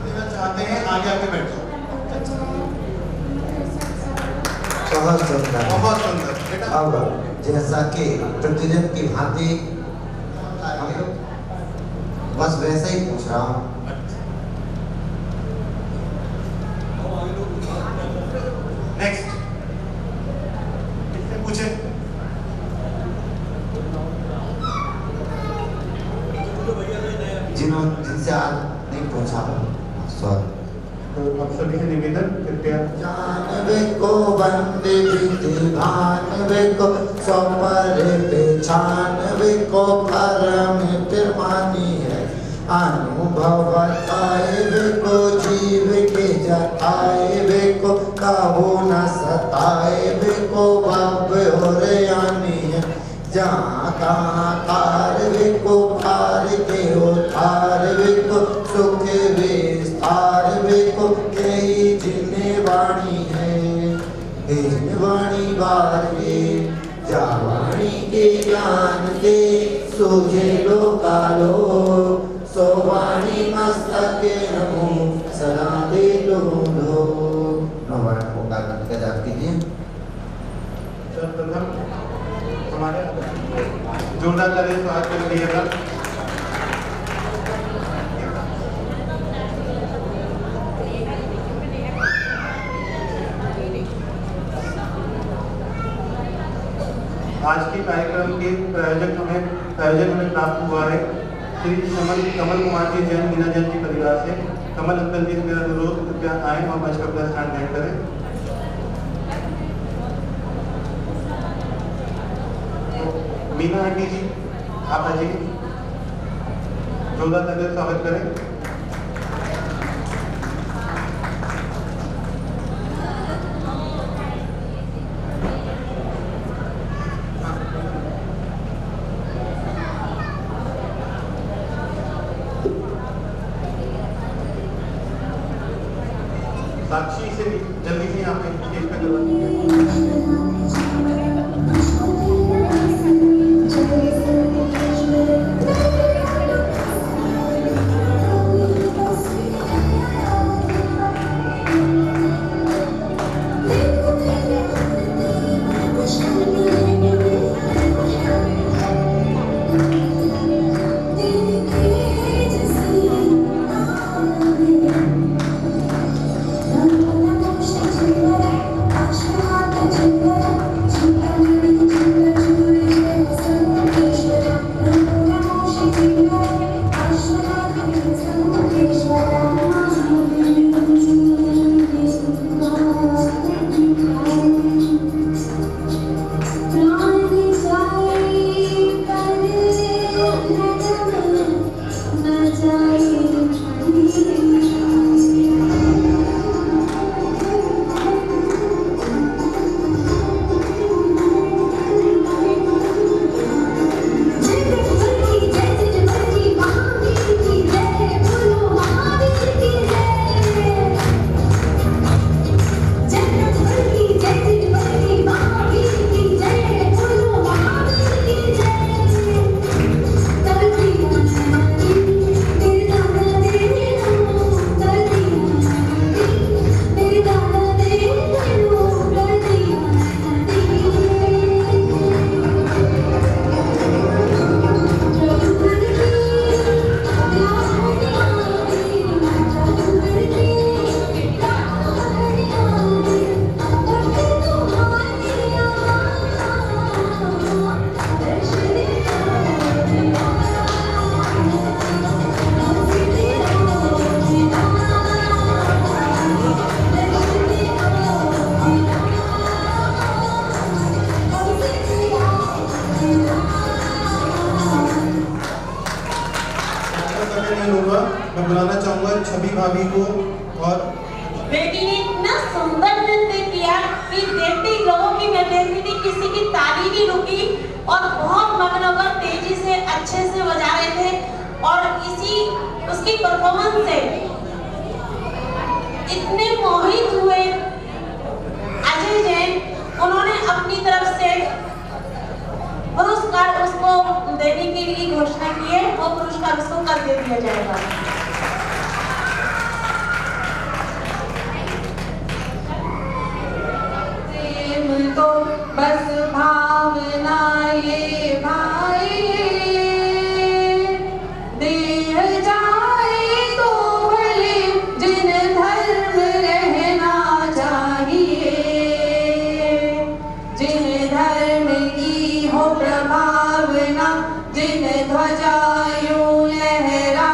देना चाहते हैं, आगे आके बैठो। बहुत सुंदर। बहुत सुंदर बेटा। अब जैसा कि प्रतिदिन की भांति बस वैसे ही पूछ रहा हूँ। नेक्स्ट, जिनसे आज नहीं पूछा। सॉरी। तो आप सभी से निवेदन कृपया जानवे को बंदे भानवे को सौपर पहचानवे को परम प्रमानी है। अनुभव बताए को जीव के जताए को कहो न सताए को भव और यानी है। जहाँ तहाँ तारवे को पार के उतारवे को सुख विस्तारवे को यही जिन्हें वाणी है। जिन वाणी बारवे जावाणी के ज्ञान दे सूझे लो कालो सो वाणी मस्तक नमो सदा दे लो लो। नवान को गाना का जाप कीजिए। सर्वप्रथम हमारे जोरदार ताली से स्वागत कर दिएगा। आज के कार्यक्रम के प्रायोजक हमें प्राप्त हुआ है श्री कमल कुमार जी जैन मीना जैन जी परिवार से। कमल अंकल जी मेरा अनुरोध कृपया आए और मंच पर अपना स्थान ग्रहण करें। मीना आंटी जी आप आ जाइए, जोरदार ताली से स्वागत करें। साक्षी से जल्दी से यहाँ पे स्टेज पे करवा दीजिए। मैं बुलाना चाहूंगा छवि भाभी को। और बेटी ने इतना सुंदर नृत्य किया कि देखते ही लोगों की मैं देखती थी किसी की ताली नहीं रुकी और बहुत मग्न होकर तेजी से अच्छे से बजा रहे थे। और इसी उसकी परफॉर्मेंस से इतने मोहित हुए अजय जैन, उन्होंने अपनी तरफ से पुरस्कार उसको देने के लिए घोषणा की है। वो पुरस्कार उसको कल दे दिया जाएगा। तो बस भावना ये भाई देह जाए तो भले जिन धर्म रहना चाहिए, जिन धर्म की हो प्रभावना, जिन ध्वजा यूं लहरा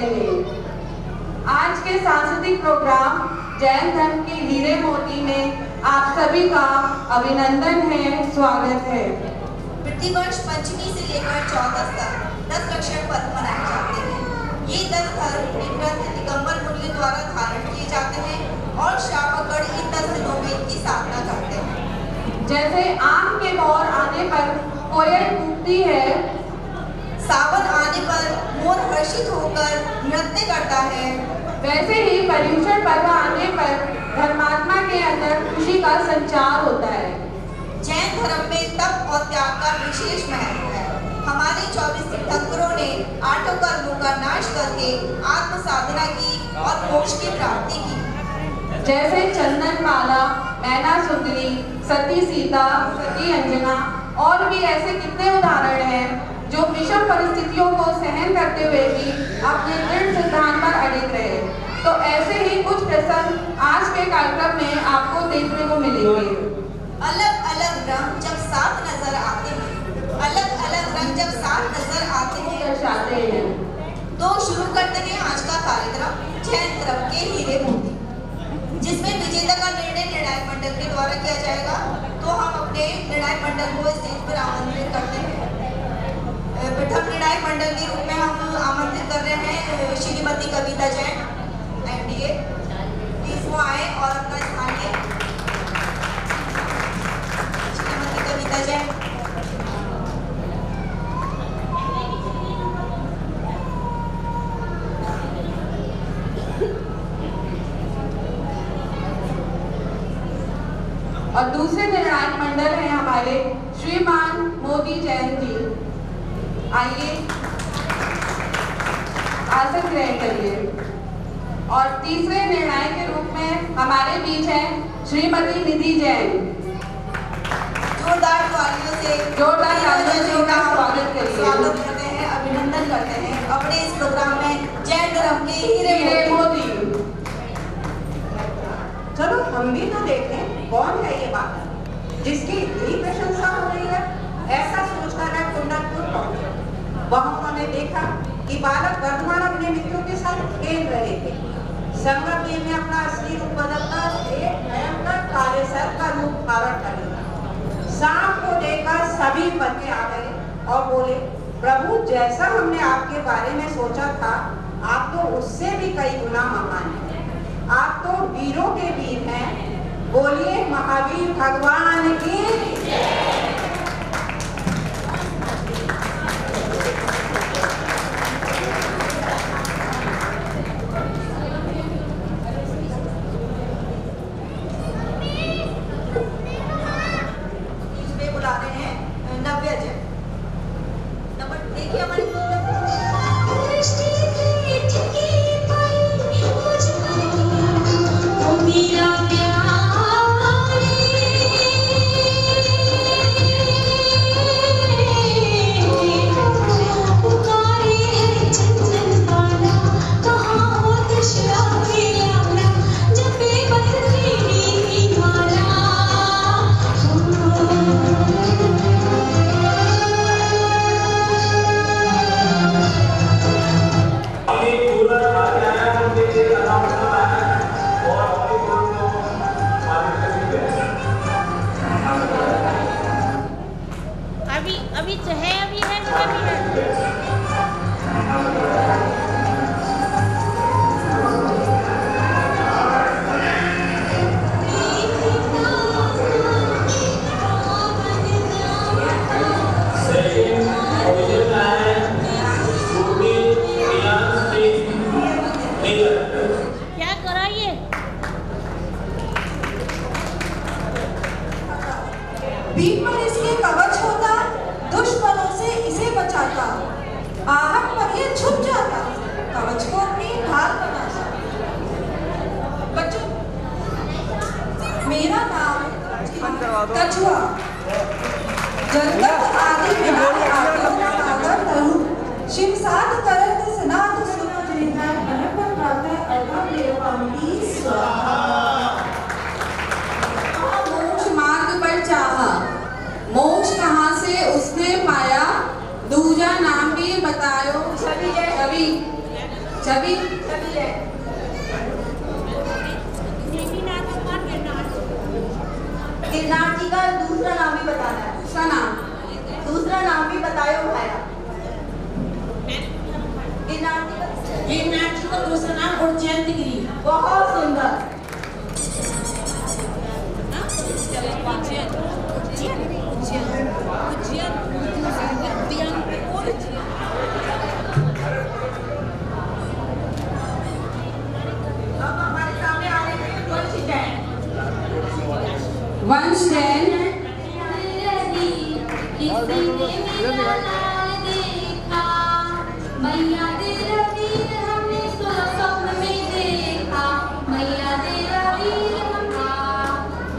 में। आज के सांस्कृतिक प्रोग्राम जैन धर्म के हीरे मोती में आप सभी का अभिनंदन है, स्वागत है। प्रतिवर्ष पंचमी से लेकर 14 तक 10 लक्षण पर्व मनाए जाते हैं। ये 10 धर्म ग्रंथ दिगंबर मुनि द्वारा धारण किए जाते हैं और श्रावकगण इन 10 दिनों में इनकी साधना करते हैं। जैसे आम के मोर आने पर कोयल कूकती है, सावन आने पर मोर हर्षित होकर नृत्य करता है, वैसे ही पर्युषण पर्व आने पर धर्मात्मा के अंदर खुशी का संचार होता है। जैन धर्म में तप और त्याग का विशेष महत्व है। हमारे 24 तीर्थंकरों ने 8 कर्मों का नाश करके आत्म साधना की और मोक्ष की प्राप्ति की। जैसे चंदन माला, मैना सुंदरी, सती सीता, सती अंजना और भी ऐसे कितने उदाहरण हैं जो विषम परिस्थितियों को सहन करते हुए भी अपने दृढ़ सिद्धांत पर अड़िग रहे। तो ऐसे ही कुछ प्रसंग आज के कार्यक्रम में आपको देखने को मिलेंगे। अलग अलग रंग जब साथ नजर आते हैं, अलग अलग रंग जब साथ नजर आते हैं दर्शाते हैं। तो शुरू करते हैं आज का कार्यक्रम जैन धर्म के हीरे मोती, जिसमें विजेता का निर्णय निर्णायक मंडल के द्वारा किया जाएगा। तो हम अपने निर्णायक मंडल को स्टेज पर आमंत्रित करते हैं। प्रथम निर्णायक मंडल के रूप में हम आमंत्रित कर रहे हैं श्रीमती कविता जैन, MDA। प्लीज वो आए और अपना स्थान लें। श्रीमती कविता जैन। और दूसरे निर्णायक मंडल हैं हमारे श्रीमान मोदी जैन जी। आइए आसन ग्रहण करिए। और तीसरे निर्णायक के रूप में हमारे बीच हैं श्रीमती निधि जैन। जोरदार तालियों से उनका स्वागत करिए। स्वागत करते हैं, अभिनंदन करते हैं अपने इस प्रोग्राम में जैन धर्म के हीरे मोती। चलो हम भी तो देखें कौन है ये बालक जिसकी इतनी प्रशंसा हो रही है। ऐसा सोचकर मैं कुंडनपुर पहुंचे। वहां उन्होंने देखा कि बालक वर्धमान अपने मित्रों के साथ खेल रहे थे। संगत में अपना असली रूप बदलकर एक भयंकर काले सर्प का रूप धारण कर लिया। सांप को देखकर सभी बच्चे आ गए और बोले, प्रभु जैसा हमने आपके बारे में सोचा था आप तो उससे भी कई गुना महान हैं। आप तो वीरों के वीर हैं। बोलिए महावीर भगवान की। इसमें बुला रहे हैं नव्या जैन। नंबर देखिए हमारी मेरा प्यारे पुकारे है चंचल वाला, कहाँ हो दशरा के लाला, जपे बंदगी माला। अभी तो है, अभी है, अभी है। क्या कराइए? भीम इसके कवच होता, दुश्मनों से इसे बचाता, आहट पर ये छुप जाता, कवच को अपनी ढाल बनाता। बच्चों, मेरा नाम कछुआ, जलगत आदि विराट आगम सागर तरु, शिव साध करत सनात सुनो जिन्ना बनपन प्रातः अर्घम देवांगी स्वाहा। मोक्ष मार्ग पर चाहा, मोक्ष कहाँ से उसने पाया, दूजा नाम भी बतायो छवि। छवि गिरनार जी का दूसरा नाम भी बताना है। उसका नाम दूसरा नाम भी बतायो भाया। गिरनार जी का दूसरा नाम उज्जैन गिरी। बहुत सुंदर। अब हमारे सामने आ रहे हैं वंश जैन। मैया तेरा वीर हमने स्वप्न में देखा, मैया तेरा वीर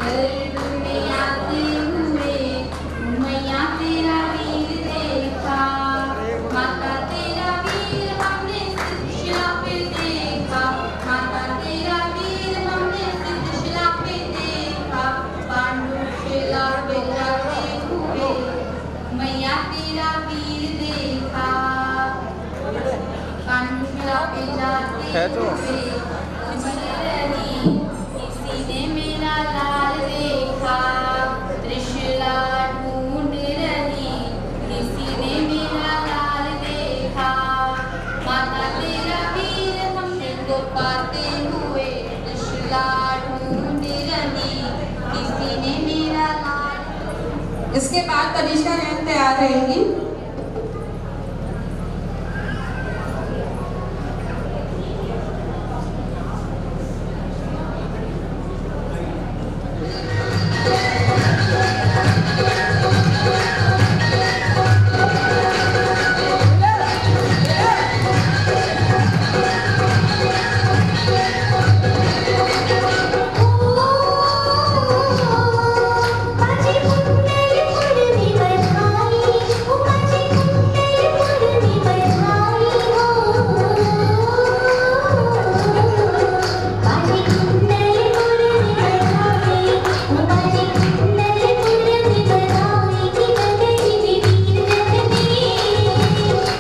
दर्द में आते हुए, मैया तेरा वीर देखा, माता तेरा वीर हमने शिला पे देखा, माता तेरा वीर हमने शिला पे देखा, पांडु शिला पे जाते हुए, मैया तेरा वीर देखा, कांशिला पे जाते हुए मरनी, किसी ने मेरा लाल देखा, त्रिशूला ढूंढ रही, किसी ने मेरा लाल देखा, माता तेरा वीर हमने को पाते हुए, त्रिशूला ढूंढ रही, किसी ने मेरा लाल। इसके बाद तनिष्का जैन तैयार रहेंगी। बाजी कुंडल फुलनी बधाई, ओ बाजी कुंडल फुलनी बधाई हो, बाजी कुंडल फुलनी बधाई, ओ बाजी कुंडल फुलनी बधाई, कि नगरी में वीर जगती,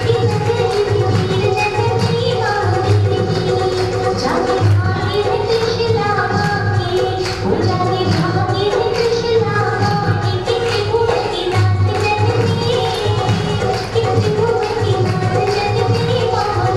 कि नगरी में वीर जगती मांगी, जागे भागी है त्रिशूला मांगी, ओ जागे भागी है त्रिशूला मांगी, किसी भूमि की नाच जगती, किसी भूमि की नाच जगती मांगी।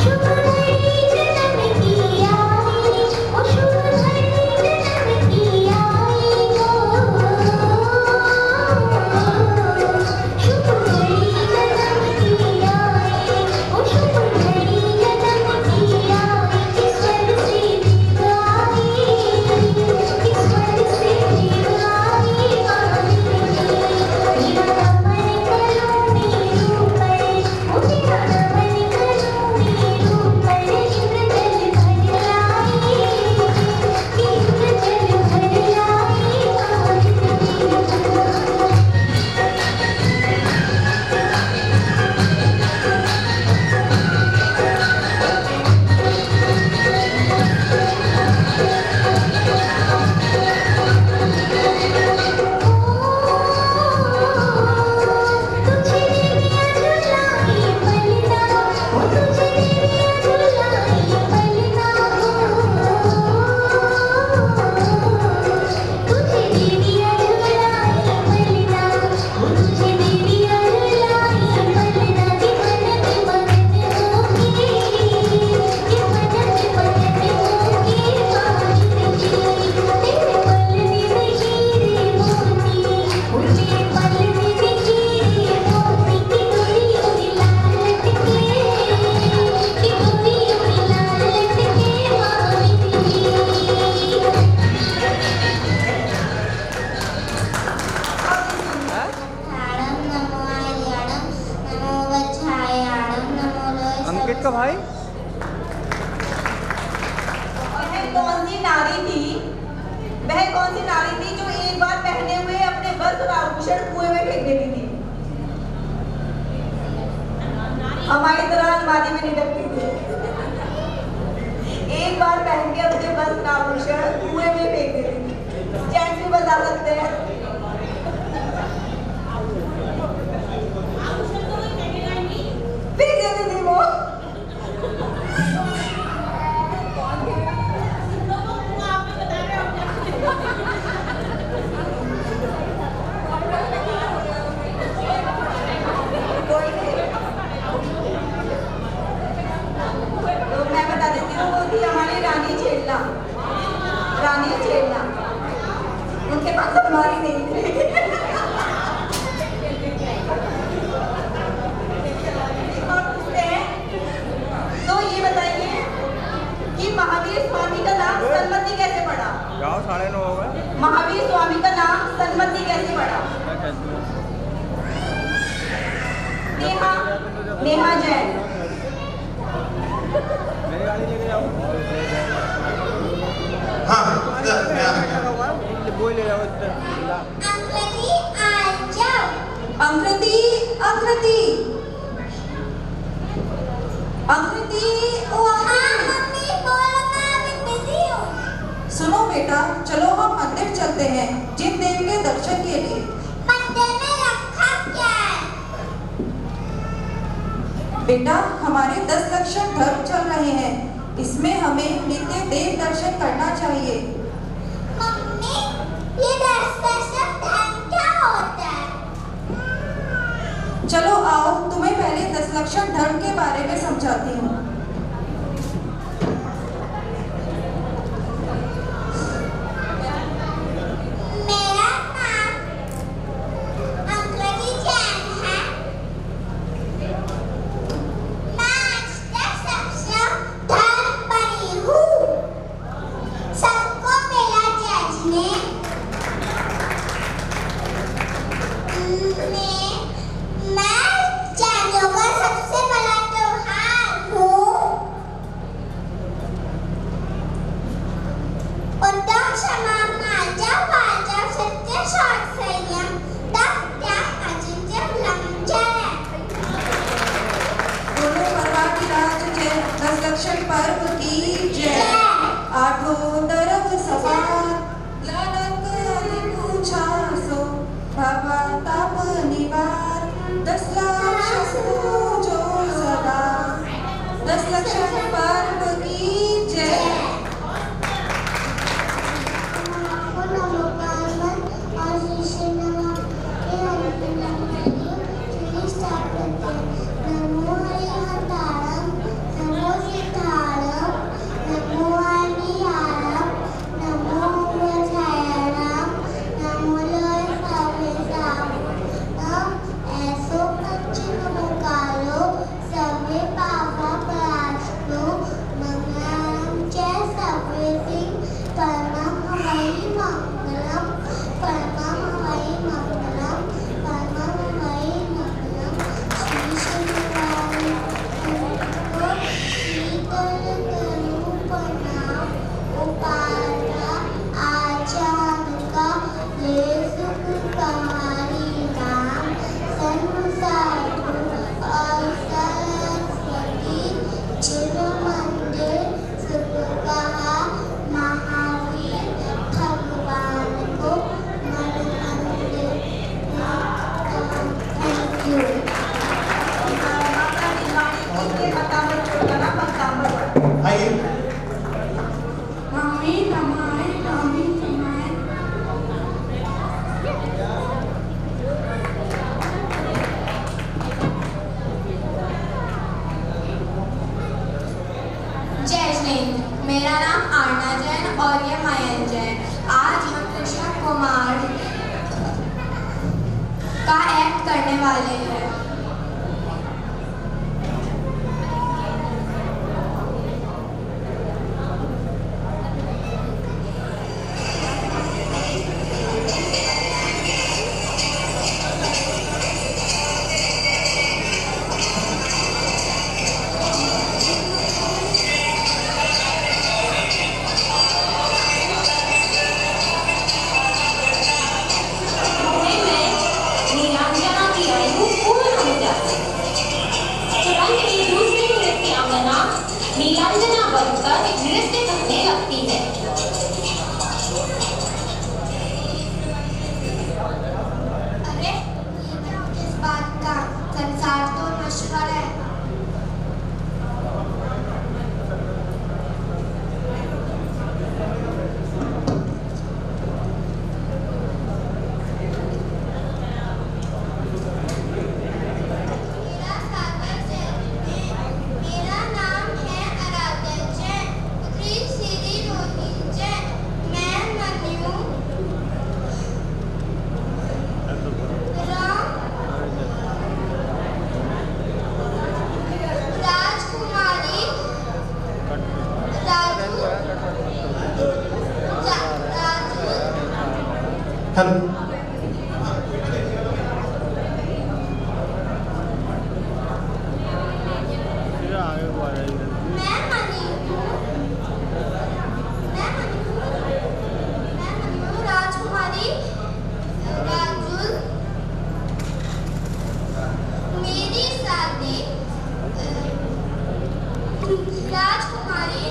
शुभ घड़ी जन्म की आई, ओ शुभ घड़ी जन्म की आई हो, शुभ घड़ी जन्म की आई, ओ शुभ घड़ी जन्म की आई, ईश्वर से जीव आई, ईश्वर से जीव आई मांगी, मेरा नमन करो नीरू पर, ओ मेरा नमन करो नीरू पर, इंद्रजल भर लाई, इंद्रजल भर लाई मांगी। तुझे दिया झुलाई पलना, ओ तुझे दिया झुलाई पलना हो, तुझे दिया झुलाई पलना, ओ तुझे दिया झुलाई पलना, कि मनत मगन होके, कि मनत मगन होके मांगी, तेरे पल में हीरे मोती, मुझे पल में हीरे मोती, कि डोरी उड़ी लाल लटके, कि डोरी उड़ी लाल लटके मांगी। आड़म नमो आर्याड़म नमो वज्रायाड़म नमो अंकित का भाई वह कौन सी नारी थी, वह कौन सी नारी थी जो एक बार पहने हुए अपने वस्त्र और आभूषण कुएं में फेंक देती थी? में नहीं लगती थी। एक बार पहन के अपने वस्त्र आभूषण कुएं में फेंक देती थी। जेंट्स भी बता सकते हैं। फेंक देती थी वो। रानी छेड़ना उनके पास अलमारी नहीं थी। और पूछते हैं तो ये बताइए कि महावीर स्वामी का नाम सन्मति कैसे पड़ा? गाँव 9:30 हो गए। महावीर स्वामी का नाम सन्मति कैसे पड़ा? नेहा जैन। मेरी गाड़ी लेके जाओ। हाँ मैं आ गया। वो ले जाओ इधर। अंकृति आ जाओ। अंकृति अंकृति अंकृति ओ हाँ मम्मी बोलो मैं अभी बिजी हूँ। सुनो बेटा, चलो हम मंदिर चलते हैं जिन देव के दर्शन के लिए। मंदिर में रखा क्या है? बेटा, हमारे 10 लक्षण धर्म चल रहे हैं, इसमें हमें नित्य देव दर्शन करना चाहिए। मम्मी ये दर्शन धर्म क्या होता है? चलो आओ, तुम्हें पहले 10 लक्षण धर्म के बारे में समझाती हूँ। मेरा नाम अंकृति जैन है। मैं आज 10 लक्षण धर्म पढ़ी हूँ। सबको मेरा जजने मैं जैनों का सबसे बड़ा त्योहार हूँ। उत्तम क्षमा मार्जा वाचा सत्य शांत संयम तप त्याग अचिंत्य ब्रह्मचर्य। बोलो परवादिराज जय, 10 लक्षण पर्व की जय। आठों तरफ सवार लालक आदि पूछा सो बाबा ताप निवार 10 लक्षण जो सदा 10 लक्षण पर्व की जय। आइए। जय जिनेंद्र, मेरा नाम आरना जैन और ये मयंक जैन। आज हम कृष्ण कुमार का एक्ट करने वाले हैं। नीलांजना की आयु हेलो आगे हुआ है मैं राजकुमारी राजुल। मेरी शादी राजकुमारी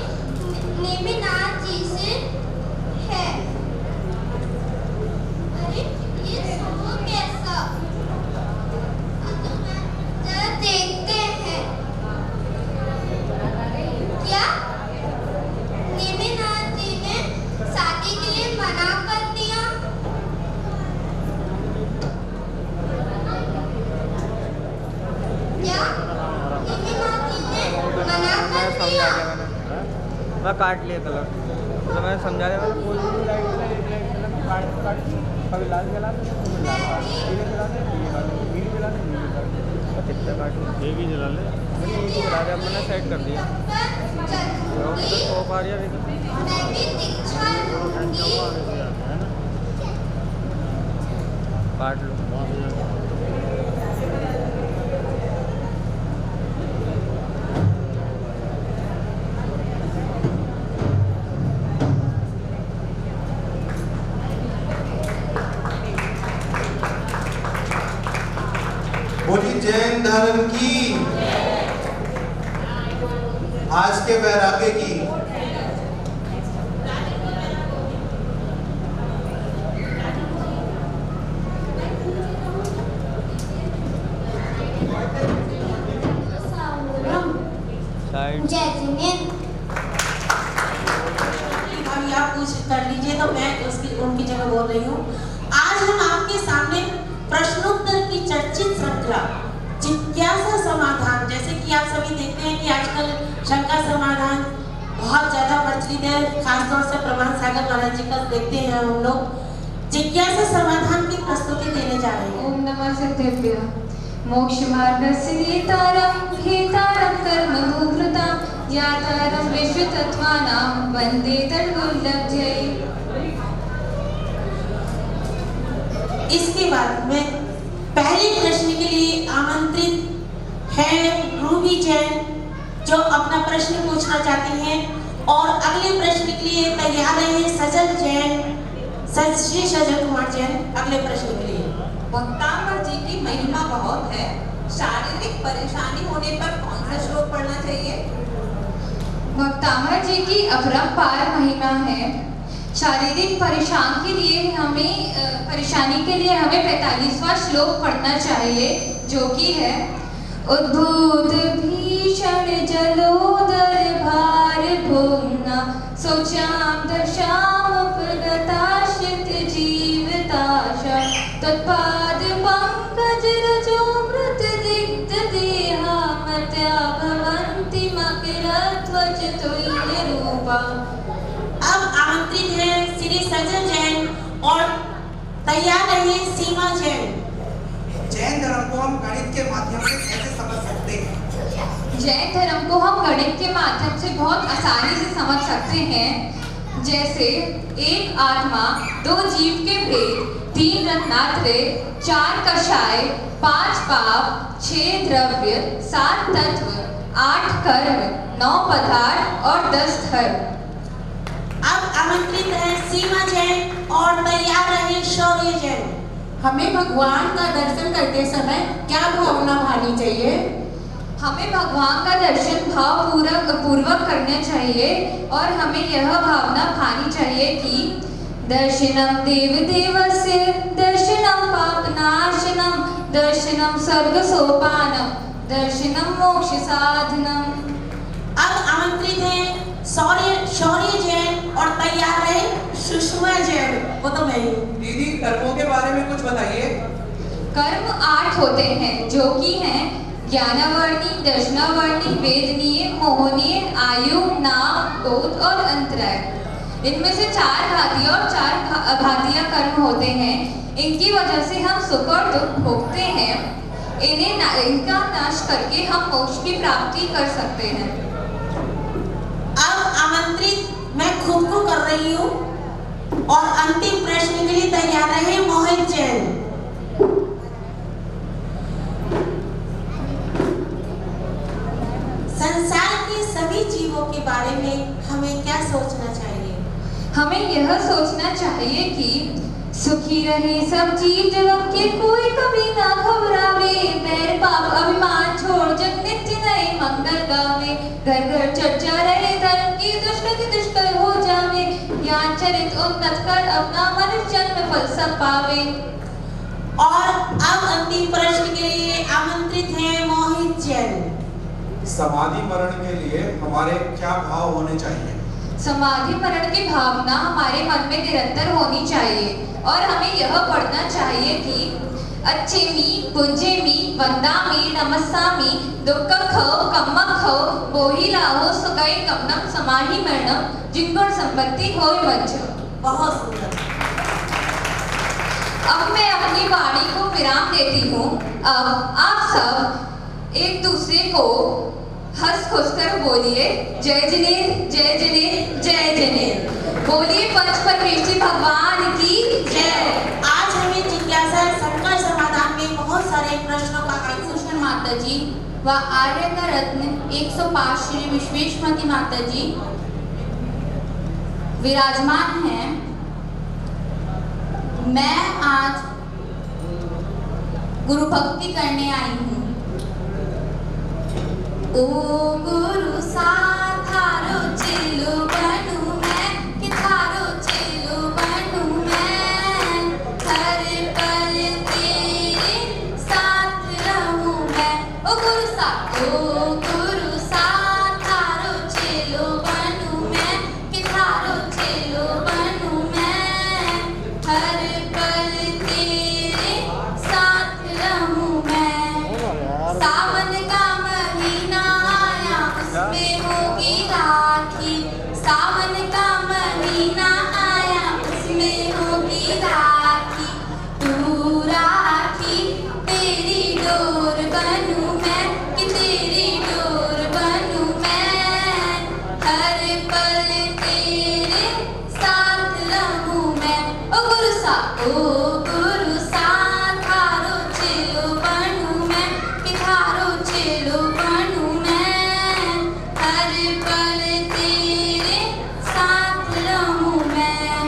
नेमिनाथ जी से है। अरे ये समूह कैसा? जरा देखते हैं। क्या नेमिनाथ जी ने शादी के लिए मना कर दिया? क्या नेमिनाथ जी ने मना कर दिया? मैं काट लिया कलर तो मैं समझा दिया मैंने कोई भी लाइट चला एक लाइट चला काट कभी लाल जला दे पीले जला दे नीली जला दे नीली जला दे और कितना काट एक ही जला ले मैंने एक ही जला दिया मैंने सेट कर दिया तो पा रही है मैं भी दीक्षा लूंगी। है ना काट लो बोली जैन धर्म की, आज के वैराग्य की। अब आप कुछ कर लीजिए तो मैं उनकी जगह बोल रही हूँ। आज हम आपके सामने प्रश्नोत्तर की चर्चित श्रृंखला जिज्ञासा समाधान, जैसे कि आप सभी देखते हैं कि आजकल शंका समाधान बहुत ज्यादा प्रचलित है, खासतौर से प्रमाण सागर महाराज जी का देखते हैं हम लोग। जिज्ञासा समाधान की प्रस्तुति देने जा रहे हैं। ओम नमः सिद्धेभ्यः। मोक्षमार्गस्य नेतारं हेतारं कर्मभूभृतां ज्ञातारं विश्वतत्त्वानां वन्दे तद्वल्लभ्यै। इसके बाद में पहले प्रश्न के लिए आमंत्रित है रूबी जैन, जो अपना प्रश्न पूछना चाहती हैं, और अगले प्रश्न के लिए तैयार है सजल जैन, श्री सजल कुमार जैन अगले प्रश्न के लिए। भक्तांबर जी की महिमा बहुत है। शारीरिक परेशानी होने पर कौन सा श्लोक पढ़ना चाहिए? भक्तामर जी की अपरंपार महिमा है। शारीरिक परेशानी के लिए हमें 45वां श्लोक पढ़ना चाहिए, जो कि है उद्भूत भीषण जलोदर भार भुम्ना शोचाम दशाम प्रगताश्रित जीविताशा तत्पाद पंकज रजो मृत दिग्ध देहा मत्या भवन्ति मकिलध्वज तुल्य रूपा। अब आमंत्रित है श्री सजल जैन और तैयार रहिए सीमा जैन। जैन धर्म को हम गणित के माध्यम से कैसे समझ सकते हैं? जैन धर्म को हम गणित के माध्यम से बहुत आसानी से समझ सकते हैं। जैसे 1 आत्मा, 2 जीव के भेद, 3 रत्नात्रय, 4 कषाय, 5 पाप, 6 द्रव्य, 7 तत्व, 8 कर्म, 9 पदार्थ और 10 धर्म। अब आमंत्रित है सीमा जैन और तैयार रहे शौर्य जैन। हमें भगवान का दर्शन करते समय क्या भावना भानी चाहिए? हमें भगवान का दर्शन भाव पूर्वक करना चाहिए और हमें यह भावना भानी चाहिए कि दर्शनम देव देवस्य दर्शनम पापनाशनम दर्शनम स्वर्ग सोपानम दर्शनम मोक्ष साधनम। अब आमंत्रित है शौर्य जैन और तैयार रहे सुषमा जैन। वो तो मैं ही। दीदी कर्मों के बारे में कुछ बताइए। कर्म 8 होते हैं, जो कि हैं ज्ञानावर्णी, दर्शनावर्णी, वेदनीय, मोहनीय, आयु, नाम, बोध और अंतराय। इनमें से 4 घातीय और 4 अघातीय कर्म होते हैं। इनकी वजह से हम सुख और दुख भोगते हैं। इनका नाश करके हम मोक्ष की प्राप्ति कर सकते हैं। अब आमंत्रित मैं खुद को कर रही हूँ और अंतिम प्रश्न के लिए तैयार रहे मोहित जैन। संसार के सभी जीवों के बारे में हमें क्या सोचना चाहिए? हमें यह सोचना चाहिए कि सुखी रहे सब जीव जगत के, कोई कभी ना घबरावे, बैर पाप अभिमान छोड़ जग नित्य नए मंगल गावे, घर घर चर्चा रहे धर्म की, दुष्कृति दुष्कर हो जावे, ज्ञान चरित उन्नत कर अपना मनुष्य जन्म फल सब पावे। और अब अंतिम प्रश्न के लिए आमंत्रित है मोहित जैन। समाधि मरण के लिए हमारे क्या भाव होने चाहिए? समाधि मरण की भावना हमारे मन में निरंतर होनी चाहिए और हमें यह पढ़ना चाहिए कि अच्छे मी, पुंजे मी, वंदा मी, नमस्सामी, दुख खो, कम्म खो, बोही लाहो, सुखई कमनम, समाहि मरणम, जिंगुण संपत्ति होय वंच। बहुत सुंदर। अब मैं अपनी वाणी को विराम देती हूँ। अब आप सब एक दूसरे को हंस खुश कर बोलिए जय जनेर, जय जनेर, जय जनेर। बोलिए पंच परमेश्वरी भगवान की जय। आज हमें जिज्ञासा संकट समाधान में बहुत सारे प्रश्नों का कृष्ण माता जी व आर्य का रत्न 105 श्री विश्वेश्वती माता जी विराजमान हैं। मैं आज गुरु भक्ति करने आई हूँ। ओ गुरु साथारो चिल्लू बनू मैं, कि थारो चिल्लू बनू मैं, हर पल तेरे साथ रहूं मैं। ओ गुरु साथारो चिल्लू बनू मैं, कि थारो चिल्लू बनू मैं, हर पल तेरे साथ रहूं मैं। सावन का उसमें होगी राखी, सावन का महीना आया उसमें होगी राखी, तू राखी तेरी डोर बनूं मैं, कि तेरी डोर बनूं मैं, हर पल तेरे साथ रहूं मैं। ओ गुरु साथारो चिल्लू बनूं मैं, कि थारो चिल्लू बनूं मैं, हर पल तेरे साथ रहूं मैं।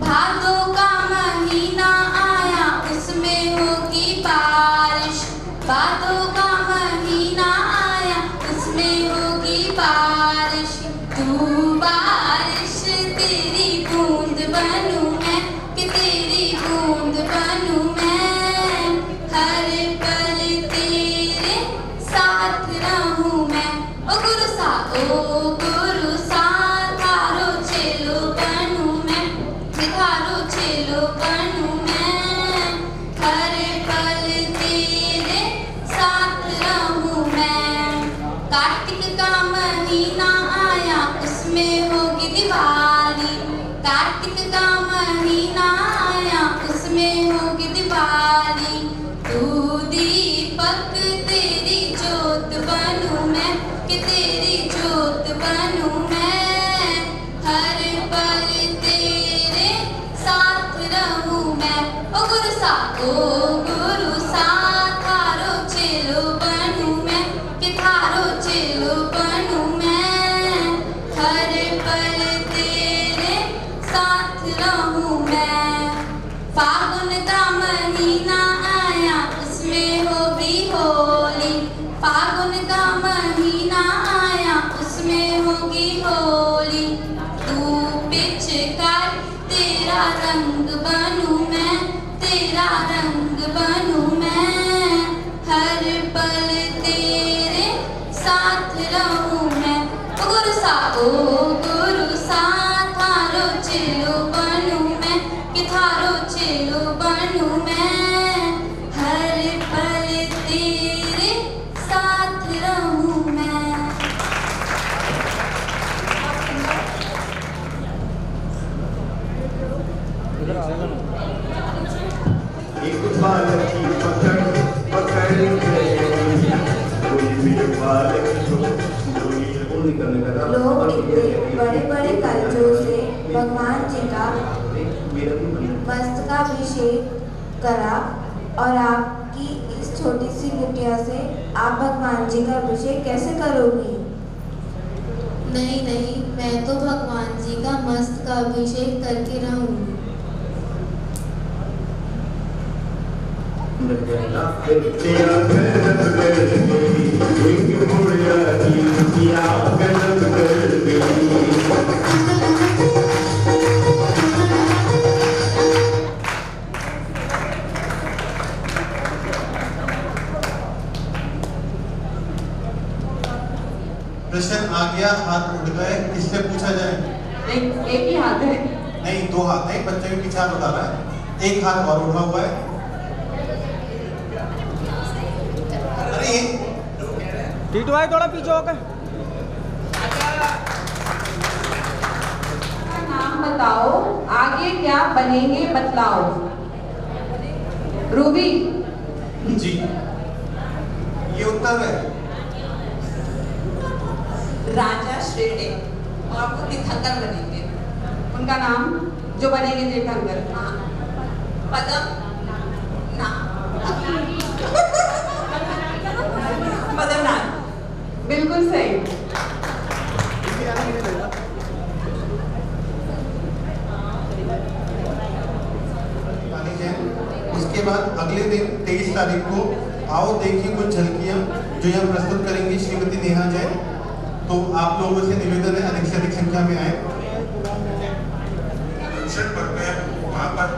भादों का महीना आया उसमें होगी बारिश, भादों का महीना आया उसमें होगी बारिश, तू बारिश तेरी बूंद बनूं मैं, कि तेरी बूंद बनूं मैं, हर पल तेरे साथ रहूं मैं। ओ गुरु साथारो चिल्लू बनूं मैं, कि थारो चिल्लू बनूं मैं, हर पल तेरे साथ रहूं मैं। कार्तिक का महीना आया उसमें होगी दिवाली, कार्तिक का महीना आया उसमें होगी दिवाली, तू दीपक तेरी जोत बनूं मैं, कि तेरी जोत बनूं मैं, हर पल तेरे साथ रहूं मैं। ओ गुरु साथारो चिल्लू बनूं मैं, कि थारो चिल्लू बनूं मैं, हर पल तेरे साथ रहूं मैं। फागुन का महीना आया उसमें होगी होली, फागुन का महीना आया उसमें होगी होली, तू पिचकार तेरा रंग बनूं मैं, तेरा रंग बनूं मैं, हर पल तेरे साथ रहूं मैं। ओ गुरु साथारो चिल्लू बनूं मैं, कि थारो चिल्लू बनूं मैं, हर पल तेरे साथ रहूं मैं। एक बालक की पकड़ गए, कोई मेरे बालक को लोग बड़े बड़े कर्जों से भगवान जी का पे मेरा भी मन लगता है। मस्तकाभिषेक करा और आपकी इस छोटी सी बिटिया से आप भगवान जी का अभिषेक कैसे करोगी? नहीं नहीं, मैं तो भगवान जी का मस्त का अभिषेक करके रहूंगी। तेरा गजब कर गई, एक मुड़िया की किया गजब कर गई। प्रश्न आ गया, हाथ उठ गए, किससे पूछा जाए? एक ही हाथ है। नहीं, दो हाथ है, बच्चे के पीछे हाथ बता रहा है, एक हाथ और उठा हुआ है। अरे टीटू भाई थोड़ा पीछे होकर। नाम बताओ, आगे क्या बनेंगे बतलाओ। रूबी जी, ये उत्तर है। राजा श्रेष्ठ और वो तीर्थंकर बनेंगे। उनका नाम जो बनेंगे तीर्थंकर। पदम ना पदमनाथ। बिल्कुल सही। उसके बाद अगले दिन 23 तारीख को आओ देखिए कुछ झलकियां जो यहाँ प्रस्तुत करेंगी श्रीमती नेहा जैन। तो आप लोगों से निवेदन है अधिक से अधिक संख्या में आए। वहाँ पर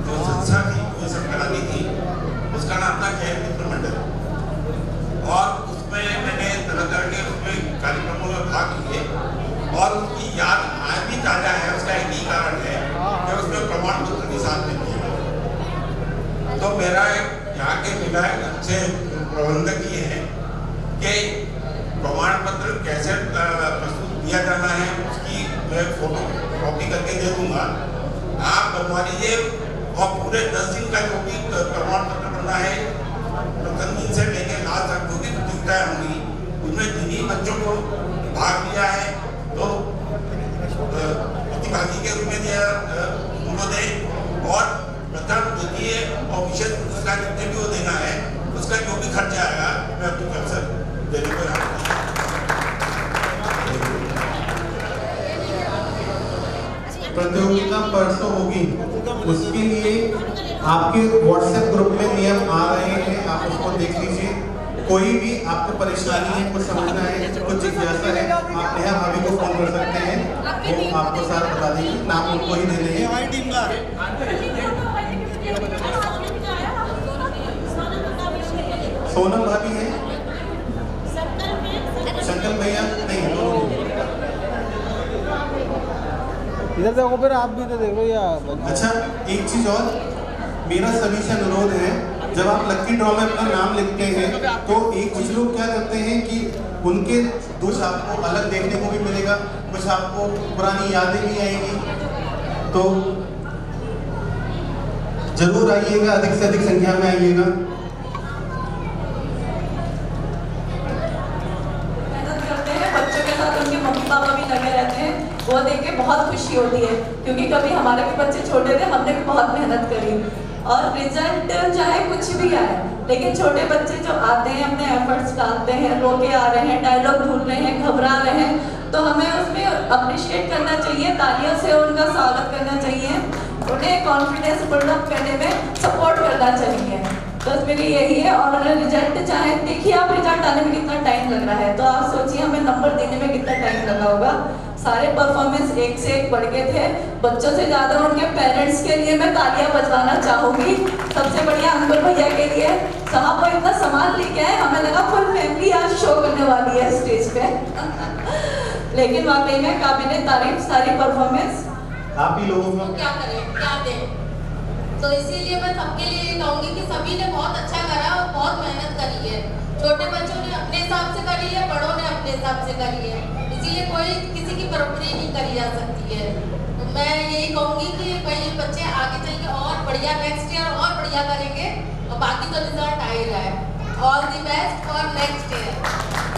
जो संस्था थी, जो सब करानी थी, उसका नाम था खेल मित्र मंडल, और उसमें मैंने तरह तरह के उसमें कार्यक्रमों में भाग लिए और उसकी याद आज भी ताजा है। उसका एक ही कारण है कि उसमें प्रमाण पत्र भी साथ में दिए। तो मेरा यहाँ के विधायक अच्छे प्रबंधक ये है कि प्रमाण पत्र कैसे प्रस्तुत किया जाना है, उसकी मैं फोटो कॉपी करके दे दूंगा, आप बनवा लीजिए। और पूरे 10 दिन का जो भी प्रमाण पत्र बनना है, प्रथम दिन से लेकर लास्ट तक जो भी प्रतियोगिताएं होंगी, उसमें जिन्हीं बच्चों को भाग लिया है तो प्रतिभागी के रूप में उनको दें, और प्रथम द्वितीय और विशेष पुरस्कार जितने भी वो देना है, उसका जो भी खर्चा आएगा मैं अपनी तरफ से देने को यहाँ। प्रतियोगिता परसों होगी, उसके लिए आपके व्हाट्सएप ग्रुप में नियम आ रहे हैं, आप उसको देख लीजिए। कोई भी आपको परेशानी है, कुछ समझना है, कुछ जिज्ञासा है, आप नेहा भाभी को फोन कर सकते हैं, वो आपको साथ बता देंगे। नाम उनको ही देने हैं। सोनम भाभी है, शंकर भैया नहीं। इधर देखो, फिर आप भी तो देखो या। अच्छा, एक चीज और, मेरा सभी से अनुरोध है, जब आप लकी ड्रॉ में अपना नाम लिखते हैं तो एक कुछ लोग क्या करते हैं कि उनके कुछ आपको अलग देखने को भी मिलेगा, कुछ आपको पुरानी यादें भी आएंगी। तो जरूर आइएगा, अधिक से अधिक संख्या में आइएगा। बच्चों के साथ उनके मम्मी पापा भी लगे रहते हैं, वो देख के बहुत खुशी होती है, क्योंकि कभी हमारे भी बच्चे छोटे थे, हमने भी बहुत मेहनत करी, और रिजल्ट चाहे कुछ भी आए, लेकिन छोटे बच्चे जो आते हैं, अपने एफर्ट्स डालते हैं, रो के आ रहे हैं, डायलॉग भूल रहे हैं, घबरा रहे हैं, तो हमें उसमें अप्रिशिएट करना चाहिए, तालियों से उनका स्वागत करना चाहिए, उन्हें कॉन्फिडेंस बिल्डअप करने में सपोर्ट करना चाहिए। बस मेरी यही है। और रिजल्ट चाहे देखिए, आप रिजल्ट आने में कितना टाइम लग रहा है, तो आप सोचिए हमें नंबर देने में कितना टाइम लगा होगा। सारे परफॉर्मेंस एक से एक बढ़ के थे, बच्चों से ज़्यादा उनके पेरेंट्स के लिए मैं तालियां बजवाना चाहूँगी। सबसे बढ़िया अंकुर भैया के लिए, साहब वो इतना सामान लेके आए, हमें लगा फुल फैमिली आज शो करने वाली है स्टेज पे लेकिन वाकई में काबिले तारीफ सारी परफॉर्मेंस। आप ही लोगों को क्या करें, क्या दें, तो इसीलिए मैं सबके लिए कहूँगी कि सभी ने बहुत अच्छा करा और बहुत मेहनत करी है। छोटे बच्चों ने अपने हिसाब से करी है, बड़ों ने अपने हिसाब से करी है, इसीलिए कोई किसी की बराबरी नहीं करी जा सकती है। तो मैं यही कहूँगी कि भाई बच्चे आगे चल के और बढ़िया नेक्स्ट ईयर और बढ़िया करेंगे, और बाकी तो रिजल्ट आ ही रहा है। All the best for next year.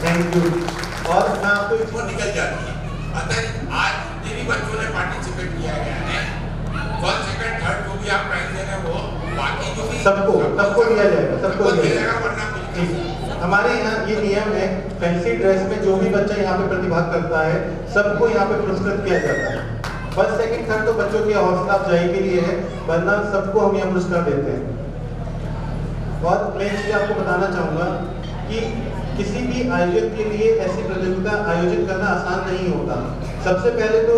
Thank you. और मैं आपको वो निकल जाती है। अगर आज जितने भी बच्चों ने पार्टिसिपेट किया गया है, फर्स्ट सेकंड थर्ड जो भी आप प्राइज दे रहे हैं वो बाकी जो भी सबको दिया जाएगा, सबको दिया जाएगा। वरना कुछ नहीं। हमारे यहाँ ये नियम है, फैंसी ड्रेस में जो भी बच्चा यहाँ पे प्रतिभाग करता है सबको यहाँ पे पुरस्कृत किया जाता है। फर्स्ट सेकंड थर्ड तो बच्चों की हौसला अफजाई के लिए है, वरना सबको हम यहाँ पुरस्कार देते हैं। और मैं इसलिए आपको बताना चाहूँगा कि किसी भी आयोजक के लिए ऐसी प्रतियोगिता आयोजित करना आसान नहीं होता। सबसे पहले तो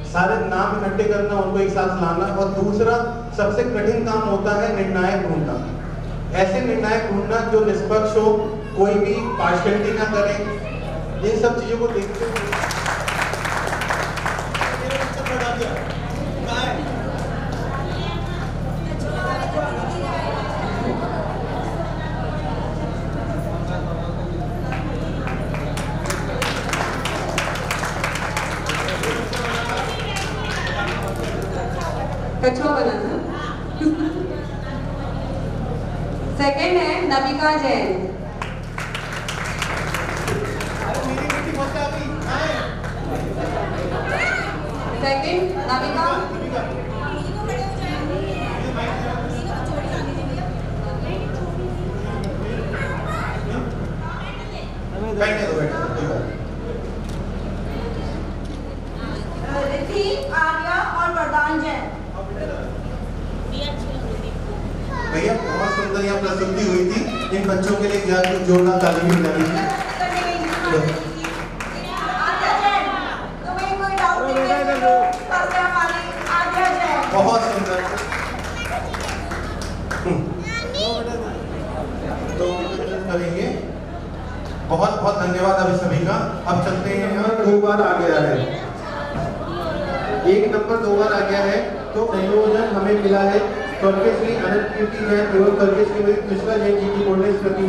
सारे नाम इकट्ठे करना, उनको एक साथ लाना, और दूसरा सबसे कठिन काम होता है निर्णायक ढूंढना। ऐसे निर्णायक ढूंढना जो निष्पक्ष हो, कोई भी पार्शियलिटी ना करे। इन सब चीजों को देखते हुए कछुआ बनाना। सेकंड है नमिका जैन। सेकंड नमिका। रिद्धि, आर्या और वरदान जैन। भैया बहुत सुंदर यहाँ प्रस्तुति हुई थी। इन बच्चों के लिए जोरदार ताली भी लगी थी। बहुत सुंदर। तो करेंगे। बहुत बहुत धन्यवाद अभी सभी का। अब चलते हैं। यहाँ 2 बार आ गया है, 1 नंबर 2 बार आ गया है। तो संयोजन हमें मिला है स्वर्गीय श्री अनंत कीर्ति जैन एवं स्वर्गीय श्रीमती कृष्णा जैन जी की गोल्डन स्मृति